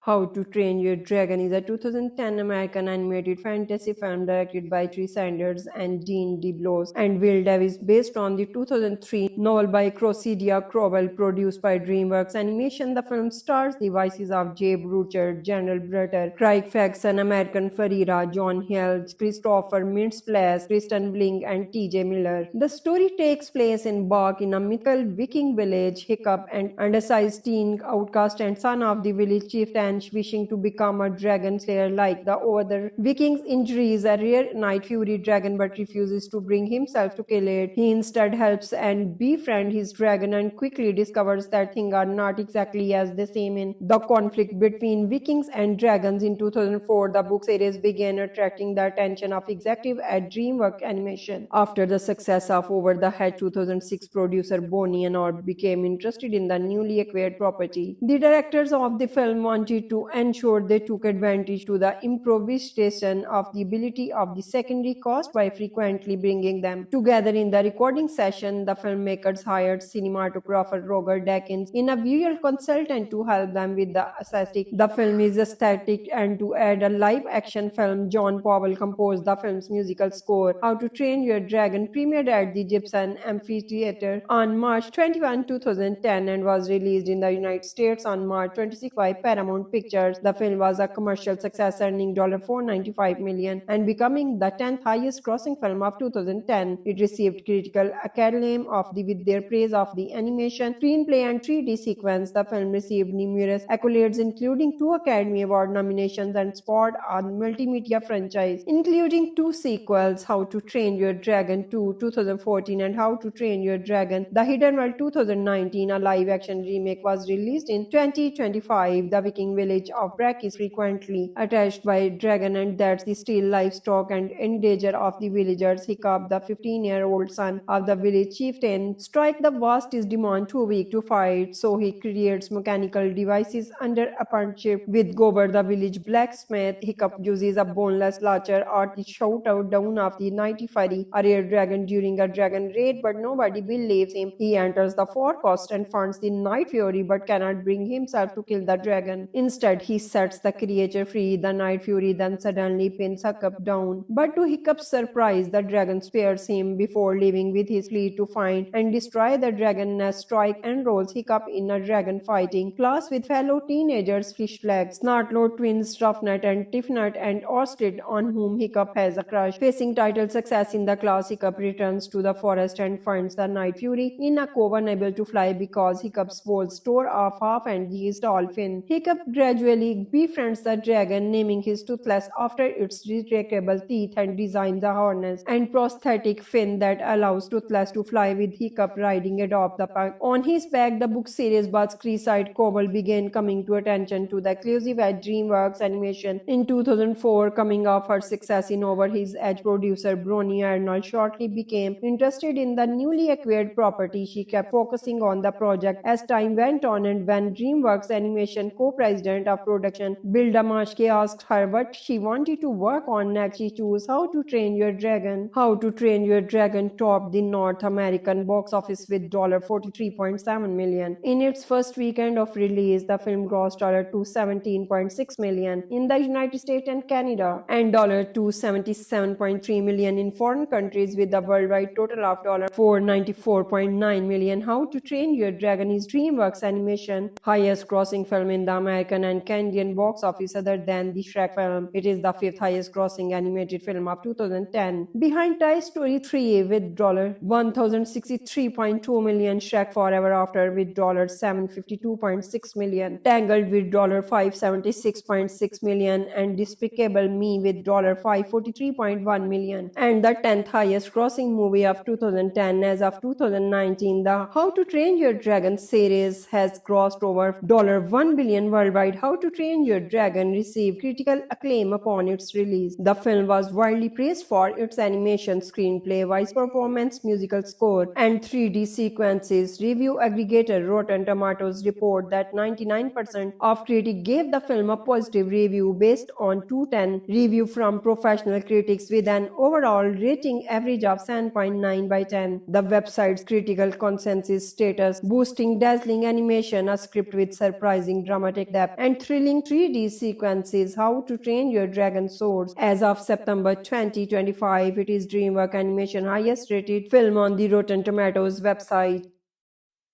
How to Train Your Dragon is a 2010 American animated fantasy film directed by Tree Sanders and Dean DeBlois and Will Davis, based on the 2003 novel by Cressidia Crowell, produced by DreamWorks Animation. The film stars the voices of Jeb Rucher, General Brutter, Craig Faxon, American Ferreira, John Hill, Christopher Mintz-Plasse, Kristen Bling, and T.J. Miller. The story takes place in Bach, in a mythical Viking village. Hiccup, an undersized teen outcast and son of the village chieftain, wishing to become a dragon slayer like the other Vikings, injures a rare night fury dragon but refuses to bring himself to kill it. He instead helps and befriends his dragon and quickly discovers that things are not exactly as they seem. In the conflict between Vikings and dragons in 2004, the book series began attracting the attention of executives at DreamWorks Animation. After the success of Over the Hedge, 2006 producer Bonnie and Orb became interested in the newly acquired property. The directors of the film wanted to ensure they took advantage to the improvisation of the ability of the secondary cast by frequently bringing them together in the recording session. The filmmakers hired cinematographer Roger Deakins in a visual consultant to help them with the aesthetic. The film is aesthetic, and to add a live-action film, John Powell composed the film's musical score. How to Train Your Dragon premiered at the Gibson Amphitheater on March 21, 2010 and was released in the United States on March 26 by Paramount Pictures. The film was a commercial success, earning $495 million and becoming the 10th highest grossing film of 2010. It received critical acclaim with their praise of the animation, screenplay, and 3D sequence. The film received numerous accolades, including 2 Academy Award nominations and spawned a multimedia franchise, including 2 sequels, How to Train Your Dragon 2, 2014, and How to Train Your Dragon The Hidden World 2019. A live-action remake was released in 2025. The Viking village of Brack is frequently attacked by a dragon, and that's the steal livestock and in danger of the villagers. Hiccup, the 15-year-old son of the village chieftain, strike the vast is demon too weak to fight, so he creates mechanical devices under a partnership with Gober, the village blacksmith. Hiccup uses a boneless launcher at the shootout down of the Nighty Fury, a rare dragon, during a dragon raid, but nobody believes him. He enters the forecast and finds the Night Fury but cannot bring himself to kill the dragon. Instead, he sets the creature free. The Night Fury then suddenly pins Hiccup down, but to Hiccup's surprise, the dragon spares him before leaving with his fleet to find and destroy the dragon nest. Strike enrolls Hiccup in a dragon fighting class with fellow teenagers Fishflag, Snartlord twins Ruffnut and Tiffnut, and Orsted, on whom Hiccup has a crush. Facing title success in the class, Hiccup returns to the forest and finds the Night Fury in a cove, unable to fly because Hiccup's walls tore off half and he is tall fin. Hiccup gradually befriends the dragon, naming his Toothless after its retractable teeth, and designs a harness and prosthetic fin that allows Toothless to fly, with Hiccup riding atop the back. On his back, the book series Buzz Creeside Cobble began coming to attention to the exclusive at DreamWorks Animation in 2004. Coming off her success in Over His Edge, producer Bronnie Arnold shortly became interested in the newly acquired property. She kept focusing on the project as time went on, and when DreamWorks Animation co-president of production Bill Damashki asked her what she wanted to work on next, she chose How to Train Your Dragon. How to Train Your Dragon topped the North American box office with $43.7 million. In its first weekend of release, the film grossed $217.6 million in the United States and Canada, and $277.3 million in foreign countries, with a worldwide total of $494.9 million. How to Train Your Dragon is DreamWorks Animation highest grossing film in the American and Canadian box office other than the Shrek film. It is the 5th highest grossing animated film of 2010, behind Toy Story 3 with $1,063.2 million, Shrek Forever After with $752.6 million, Tangled with $576.6 million, and Despicable Me with $543.1 million, and the 10th highest grossing movie of 2010. As of 2019, the How to Train Your Dragon series has grossed over $1 billion worldwide. How to Train Your Dragon received critical acclaim upon its release. The film was widely praised for its animation, screenplay, voice performance, musical score, and 3D sequences. Review aggregator Rotten Tomatoes report that 99% of critics gave the film a positive review based on 210 review from professional critics, with an overall rating average of 7.9 by 10. The website's critical consensus status: boosting dazzling animation, a script with surprising dramatic depth, depth and thrilling 3D sequences. How to Train Your Dragon soars. As of September 2025, it is DreamWorks Animation highest rated film on the Rotten Tomatoes website.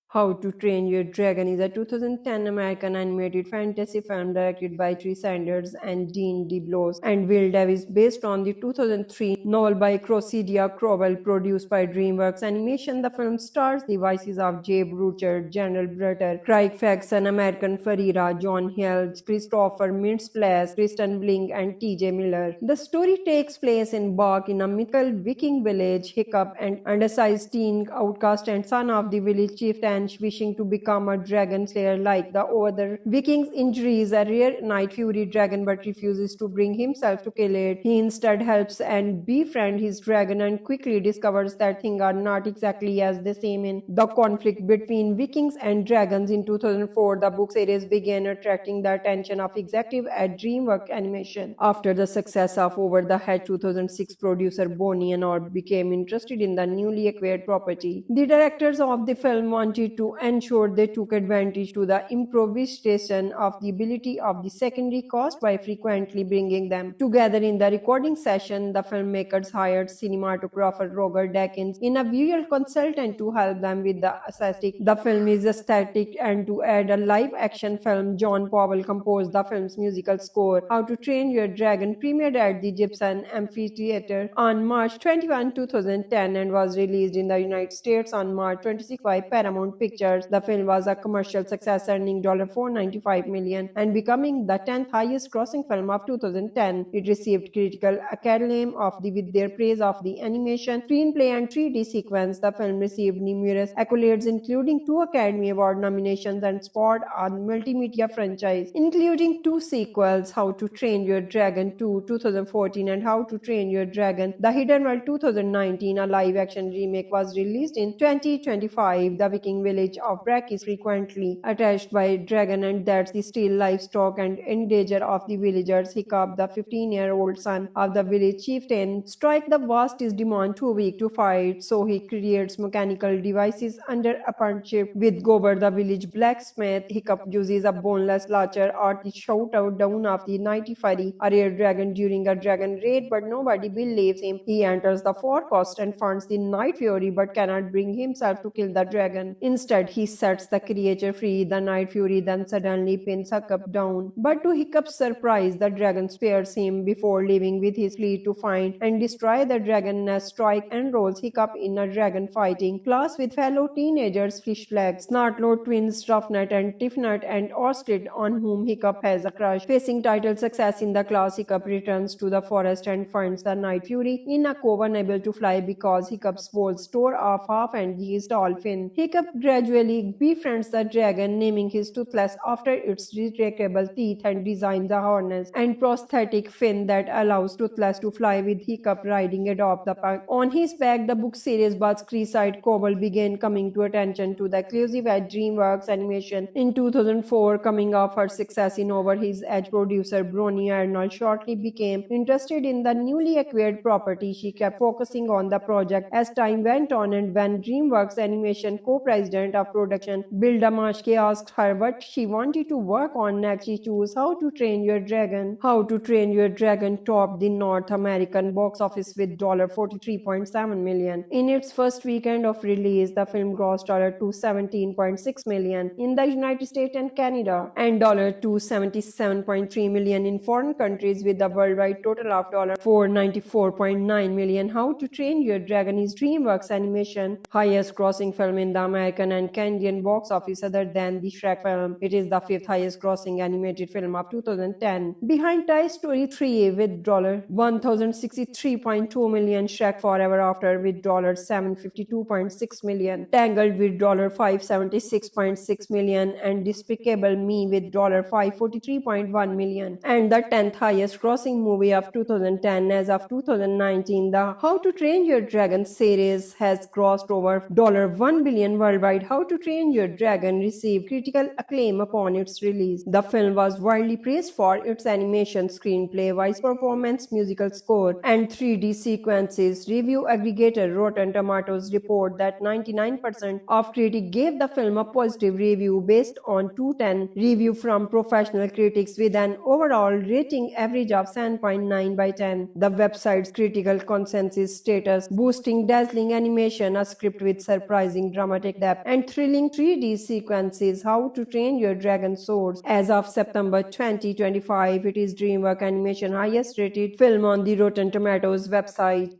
How to Train Your Dragon is a 2010 American animated fantasy film directed by Tree Sanders and Dean DeBlois and Will Davis, based on the 2003 novel by Cressidia Crowell, produced by DreamWorks Animation. The film stars the voices of Jay Brucher, General Brutter, Craig Faxon, American Ferreira, John Held, Christopher Mintz-Plasse, Kristen Bling, and T.J. Miller. The story takes place in Bach, in a mythical Viking village. Hiccup, an undersized teen outcast and son of the village chieftain, wishing to become a dragon slayer like the other Vikings, injuries a rare night fury dragon but refuses to bring himself to kill it. He instead helps and befriends his dragon and quickly discovers that things are not exactly as they seem in the conflict between Vikings and dragons. In 2004, the book series began attracting the attention of executives at DreamWorks Animation. After the success of Over the Hedge, 2006 producer Bonnie and Orb became interested in the newly acquired property. The directors of the film wanted to ensure they took advantage to the improvisation of the ability of the secondary cast by frequently bringing them together in the recording session. The filmmakers hired cinematographer Roger Deakins in a visual consultant to help them with the aesthetic. The film is aesthetic, and to add a live-action film, John Powell composed the film's musical score. How to Train Your Dragon premiered at the Gibson Amphitheater on March 21, 2010 and was released in the United States on March 26 by Paramount Pictures. The film was a commercial success, earning $495 million and becoming the 10th highest grossing film of 2010. It received critical acclaim with their praise of the animation, screenplay, and 3D sequence. The film received numerous accolades, including 2 Academy Award nominations and spawned a multimedia franchise, including 2 sequels: How to Train Your Dragon 2, 2014, and How to Train Your Dragon: The Hidden World, 2019. A live-action remake was released in 2025. The Viking village of Brack is frequently attacked by dragon, and that's the steal livestock and in danger of the villagers. Hiccup, the 15-year-old son of the village chieftain, strike the vast demon too weak to fight, so he creates mechanical devices under a partnership with Gober, the village blacksmith. Hiccup uses a boneless launcher or the shout-out down of the Nighty Fury, a rare dragon, during a dragon raid, but nobody believes him. He enters the forecast and finds the Night Fury, but cannot bring himself to kill the dragon. Instead, he sets the creature free. The Night Fury then suddenly pins Hiccup down, but to Hiccup's surprise, the dragon spares him before leaving with his fleet to find and destroy the dragon nest. Strike enrolls Hiccup in a dragon fighting class with fellow teenagers Fishflag, Snartlord twins Ruffnut and Tiffnut, and Orsted, on whom Hiccup has a crush. Facing title success in the class, Hiccup returns to the forest and finds the Night Fury in a cove, unable to fly because Hiccup's walls tore off half and his tall fin. Hiccup gradually befriends the dragon, naming his Toothless after its retractable teeth, and designs a harness and prosthetic fin that allows Toothless to fly, with Hiccup riding atop the pack. On his back, the book series Buzz Creeside Cobble began coming to attention to the exclusive at DreamWorks Animation. In 2004, coming off her success in Over His Edge, producer Bronnie Arnold shortly became interested in the newly acquired property. She kept focusing on the project as time went on, and when DreamWorks Animation co-president of production Bill Damashki asked her what she wanted to work on next, she chose How to Train Your Dragon. How to Train Your Dragon topped the North American box office with $43.7 million. In its first weekend of release, the film grossed $217.6 million in the United States and Canada, and $277.3 million in foreign countries, with a worldwide total of $494.9 million. How to Train Your Dragon is DreamWorks Animation highest grossing film in the American and Canadian box office other than the Shrek film. It is the 5th highest grossing animated film of 2010, behind Toy Story 3 with $1,063.2 million, Shrek Forever After with $752.6 million, Tangled with $576.6 million, and Despicable Me with $543.1 million, and the 10th highest grossing movie of 2010. As of 2019, the How to Train Your Dragon series has grossed over $1 billion worldwide worldwide, How to Train Your Dragon received critical acclaim upon its release. The film was widely praised for its animation, screenplay, voice performance, musical score, and 3D sequences. Review aggregator Rotten Tomatoes report that 99% of critics gave the film a positive review based on 210 review from professional critics with an overall rating average of 7.9 by 10. The website's critical consensus status boosting dazzling animation, a script with surprising dramatic depth, and thrilling 3D sequences. How to Train Your Dragon soars. As of September 2025, it is DreamWorks Animation highest rated film on the Rotten Tomatoes website.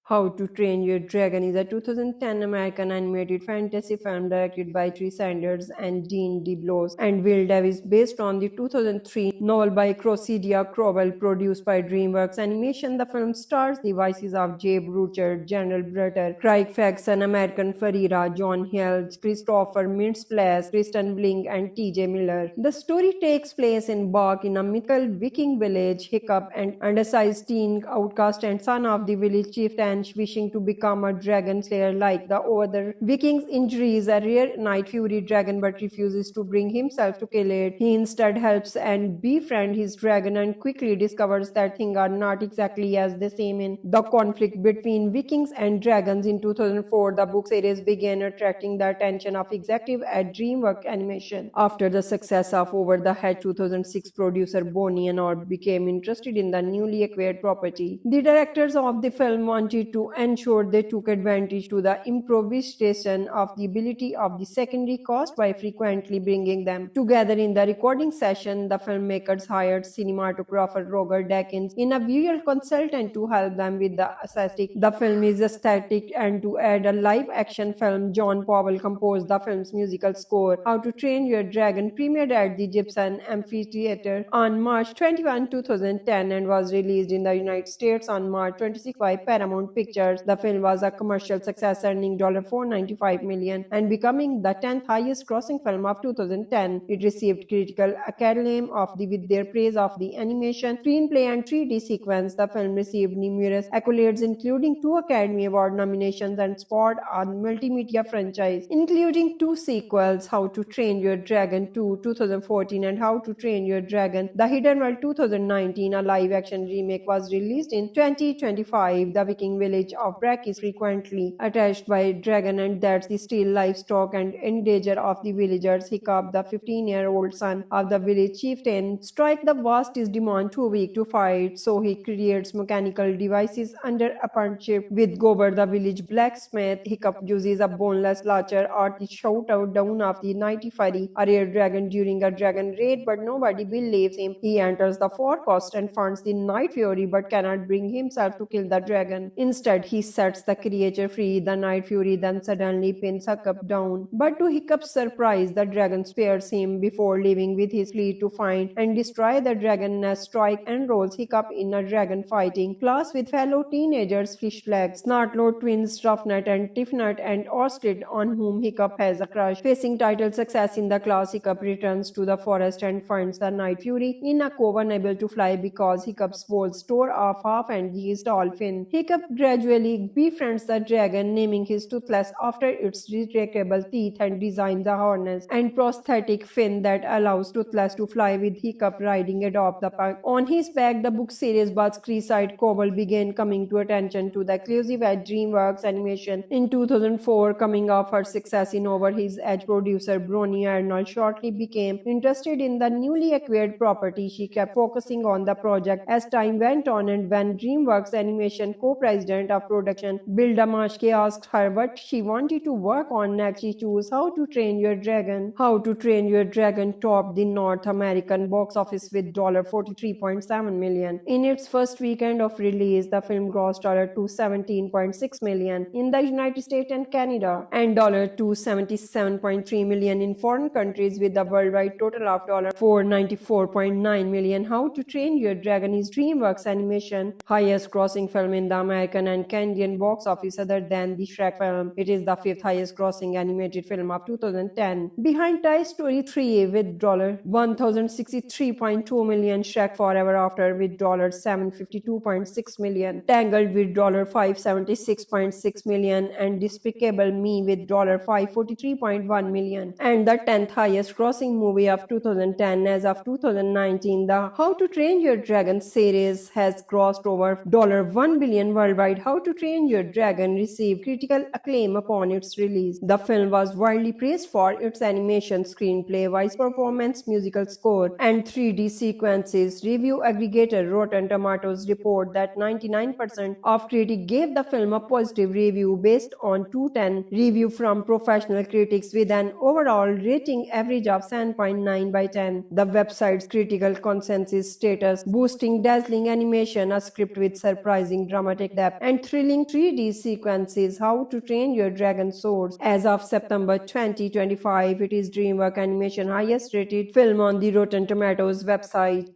How to Train Your Dragon is a 2010 American animated fantasy film directed by Tree Sanders and Dean DeBlois and Will Davis, based on the 2003 novel by Cressida Crowell, produced by DreamWorks Animation. The film stars the voices of Jay Brucher, General Brutter, Craig Faxon, American Ferreira, John Hill, Christopher Mintz-Plasse, Kristen Bling, and T.J. Miller. The story takes place in Bach, in a mythical Viking village. Hiccup, an undersized teen outcast and son of the village chieftain, wishing to become a dragon slayer like the other Vikings, injuries a rare night fury dragon but refuses to bring himself to kill it. He instead helps and befriends his dragon and quickly discovers that things are not exactly as they seem in the conflict between Vikings and dragons. In 2004, the book series began attracting the attention of executives at DreamWorks Animation. After the success of Over the Hedge 2006, producer Bonnie and Orb became interested in the newly acquired property. The directors of the film wanted to ensure they took advantage to the improvisation of the ability of the secondary cast by frequently bringing them together in the recording session. The filmmakers hired cinematographer Roger Deakins in a visual consultant to help them with the aesthetic. The film is aesthetic, and to add a live-action film, John Powell composed the film's musical score. How to Train Your Dragon premiered at the Gibson Amphitheater on March 21, 2010 and was released in the United States on March 26 by Paramount Pictures. The film was a commercial success, earning $495 million and becoming the 10th highest grossing film of 2010. It received critical acclaim with their praise of the animation, screenplay, and 3D sequence. The film received numerous accolades, including 2 Academy Award nominations, and spawned a multimedia franchise, including 2 sequels, How to Train Your Dragon 2 2014 and How to Train Your Dragon The Hidden World 2019. A live-action remake was released in 2025. The Viking village of Brack is frequently attacked by a dragon, and that's the steal livestock and in danger of the villagers. Hiccup, the 15-year-old son of the village chieftain, strike the vast is demon too weak to fight, so he creates mechanical devices under a partnership with Gober, the village blacksmith. Hiccup uses a boneless launcher at the shootout down of the Nighty Fury, a rare dragon, during a dragon raid, but nobody believes him. He enters the forecast and finds the Night Fury but cannot bring himself to kill the dragon. Instead, he sets the creature free. The Night Fury then suddenly pins Hiccup down, but to Hiccup's surprise, the dragon spares him before leaving with his fleet to find and destroy the dragon nest. Strike enrolls Hiccup in a dragon fighting class with fellow teenagers Fishflag, Snartlow twins Ruffnet and Tiffnet, and Orskid, on whom Hiccup has a crush. Facing title success in the class, Hiccup returns to the forest and finds the Night Fury in a cove, unable to fly because Hiccup's balls tore off half and his tall fin. Hiccup gradually befriends the dragon, naming his Toothless after its retractable teeth, and designs a harness and prosthetic fin that allows Toothless to fly, with Hiccup riding atop the pack. On his back, the book series Buzz Creeside Cobble began coming to attention to the exclusive at DreamWorks Animation in 2004. Coming off her success in Over His Edge, producer Bronnie Arnold shortly became interested in the newly acquired property. She kept focusing on the project as time went on, and when DreamWorks Animation co-president of production Bill Damashke asked her what she wanted to work on next, she chose How to Train Your Dragon. How to Train Your Dragon topped the North American box office with $43.7 million. In its first weekend of release, the film grossed $217.6 million in the United States and Canada, and $277.3 million in foreign countries, with a worldwide total of $494.9 million. How to Train Your Dragon is DreamWorks Animation highest grossing film in the American American and Canadian box office other than the Shrek film. It is the fifth highest grossing animated film of 2010, behind Toy Story 3 with $1,063.2 million, Shrek Forever After with $752.6 million, Tangled with $576.6 million, and Despicable Me with $543.1 million. And the 10th highest grossing movie of 2010 as of 2019, the How to Train Your Dragon series has grossed over $1 billion worldwide. How to Train Your Dragon received critical acclaim upon its release. The film was widely praised for its animation, screenplay, voice performance, musical score, and 3D sequences. Review aggregator Rotten Tomatoes report that 99% of critics gave the film a positive review based on 210 review from professional critics with an overall rating average of 7.9 by 10. The website's critical consensus status boosting dazzling animation, a script with surprising dramatic depth, and thrilling 3D sequences. How to Train Your Dragon soars. As of September 2025, it is DreamWorks Animation highest rated film on the Rotten Tomatoes website.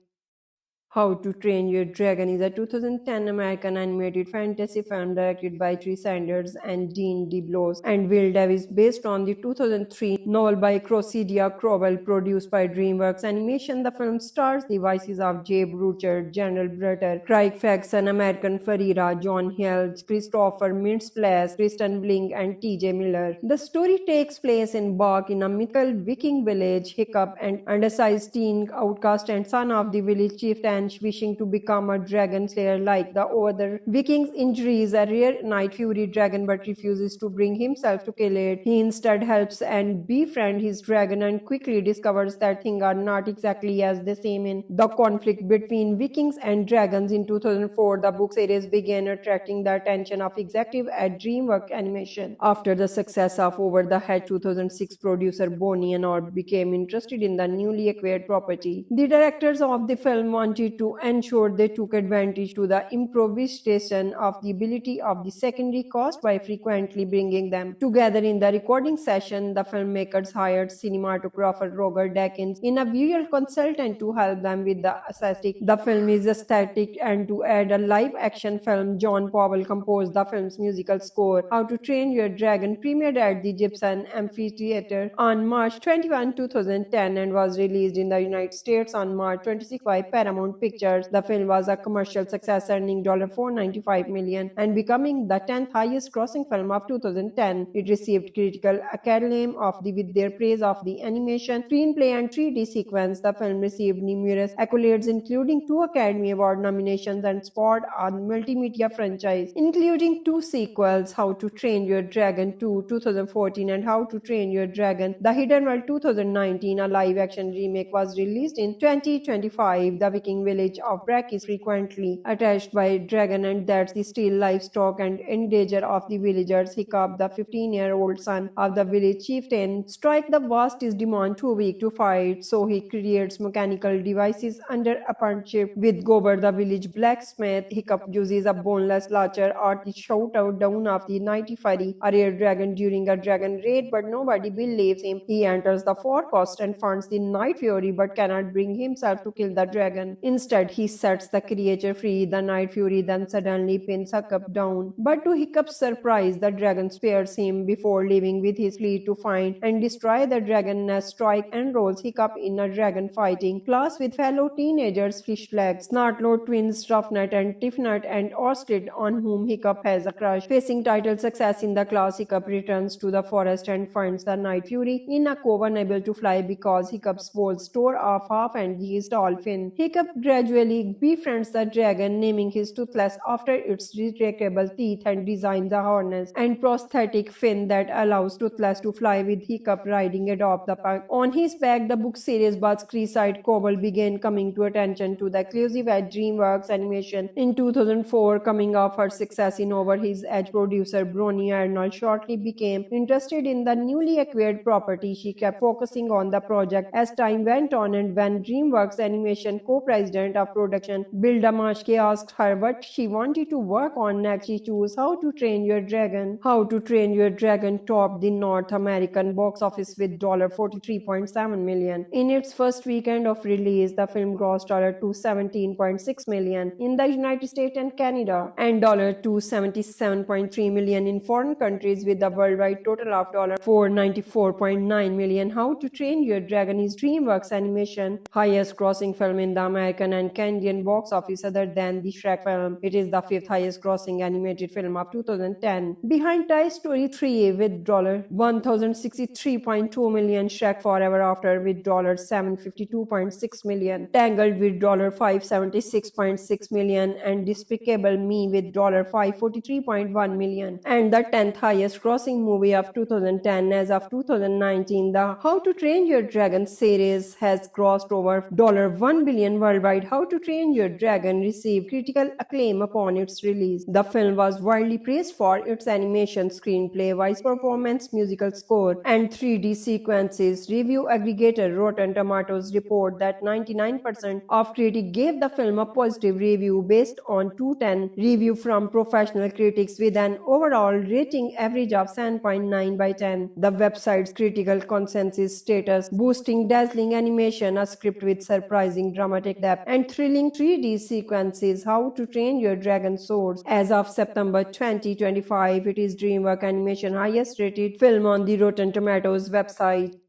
How to Train Your Dragon is a 2010 American animated fantasy film directed by Tree Sanders and Dean DeBlois and Will Davis, based on the 2003 novel by Cressida Crowell, produced by DreamWorks Animation. The film stars the voices of Jeb Rucher, General Brutter, Craig Ferguson, American Ferreira, John Hill, Christopher Mintz-Plasse, Kristen Bling, and T.J. Miller. The story takes place in Bach, in a mythical Viking village. Hiccup, an undersized teen outcast and son of the village chieftain, wishing to become a dragon slayer like the other Vikings, injures a rare night fury dragon but refuses to bring himself to kill it. He instead helps and befriends his dragon and quickly discovers that things are not exactly as they seem in the conflict between Vikings and dragons. In 2004, the book series began attracting the attention of executives at DreamWorks Animation. After the success of Over the Hedge 2006, producer Bonnie and Orb became interested in the newly acquired property. The directors of the film wanted to ensure they took advantage to the improvisation of the ability of the secondary cast by frequently bringing them together in the recording session. The filmmakers hired cinematographer Roger Deakins in a visual consultant to help them with the aesthetic. The film is aesthetic, and to add a live action film, John Powell composed the film's musical score. How to Train Your Dragon premiered at the Gibson Amphitheater on March 21, 2010 and was released in the United States on March 26 by Paramount Pictures. The film was a commercial success, earning $495 million and becoming the 10th highest grossing film of 2010. It received critical acclaim with their praise of the animation, screenplay, and 3D sequence. The film received numerous accolades, including 2 Academy Award nominations, and spawned a multimedia franchise, including 2 sequels: How to Train Your Dragon 2 2014 and How to Train Your Dragon The Hidden World 2019. A live-action remake was released in 2025. The Viking village of Brack is frequently attacked by dragon, and that the steal livestock and in danger of the villagers. Hiccup, the 15-year-old son of the village chieftain, strike the vast is demon too weak to fight, so he creates mechanical devices under apprenticeship with Gober, the village blacksmith. Hiccup uses a boneless launcher at the shootout down of the Nighty Fury, a rare dragon, during a dragon raid, but nobody believes him. He enters the forecast and finds the Night Fury but cannot bring himself to kill the dragon. Instead, he sets the creature free. The Night Fury then suddenly pins Hiccup down, but to Hiccup's surprise, the dragon spares him before leaving with his fleet to find and destroy the dragon nest. Strike enrolls Hiccup in a dragon fighting class with fellow teenagers Fishflag, Snartlow twins Ruffnet and Tiffnet, and Orskid, on whom Hiccup has a crush. Facing title success in the class, Hiccup returns to the forest and finds the Night Fury in a cove, unable to fly because Hiccup's balls tore off half and his tall fin. Hiccup gradually befriends the dragon, naming his Toothless after its retractable teeth, and designs a harness and prosthetic fin that allows Toothless to fly, with Hiccup riding atop the pack. On his back, the book series Buzz Creeside Cobble began coming to attention to the exclusive at DreamWorks Animation in 2004. Coming off her success in Over His Edge, producer Bronnie Arnold shortly became interested in the newly acquired property. She kept focusing on the project as time went on, and when DreamWorks Animation co-priced president of production, Bill Damashki, asked her what she wanted to work on next. She chose How to Train Your Dragon. How to Train Your Dragon topped the North American box office with $43.7 million. In its first weekend of release, the film grossed $217.6 million in the United States and Canada, and $277.3 million in foreign countries, with a worldwide total of $494.9 million. How to Train Your Dragon is DreamWorks Animation highest grossing film in the American and Canadian box office other than the Shrek film. It is the fifth highest grossing animated film of 2010, behind Toy Story 3 with $1,063.2 million, Shrek Forever After with $752.6 million, Tangled with $576.6 million, and Despicable Me with $543.1 million, and the 10th highest grossing movie of 2010. As of 2019, the How to Train Your Dragon series has grossed over $1 billion worldwide. How to Train Your Dragon received critical acclaim upon its release. The film was widely praised for its animation, screenplay, voice performance, musical score, and 3D sequences. Review aggregator Rotten Tomatoes report that 99% of critics gave the film a positive review based on 210 review from professional critics, with an overall rating average of 7.9 by 10. The website's critical consensus status boosting dazzling animation, a script with surprising dramatic depth, and thrilling 3D sequences. How to Train Your Dragon soars. As of September 2025, it is DreamWorks Animation highest rated film on the Rotten Tomatoes website.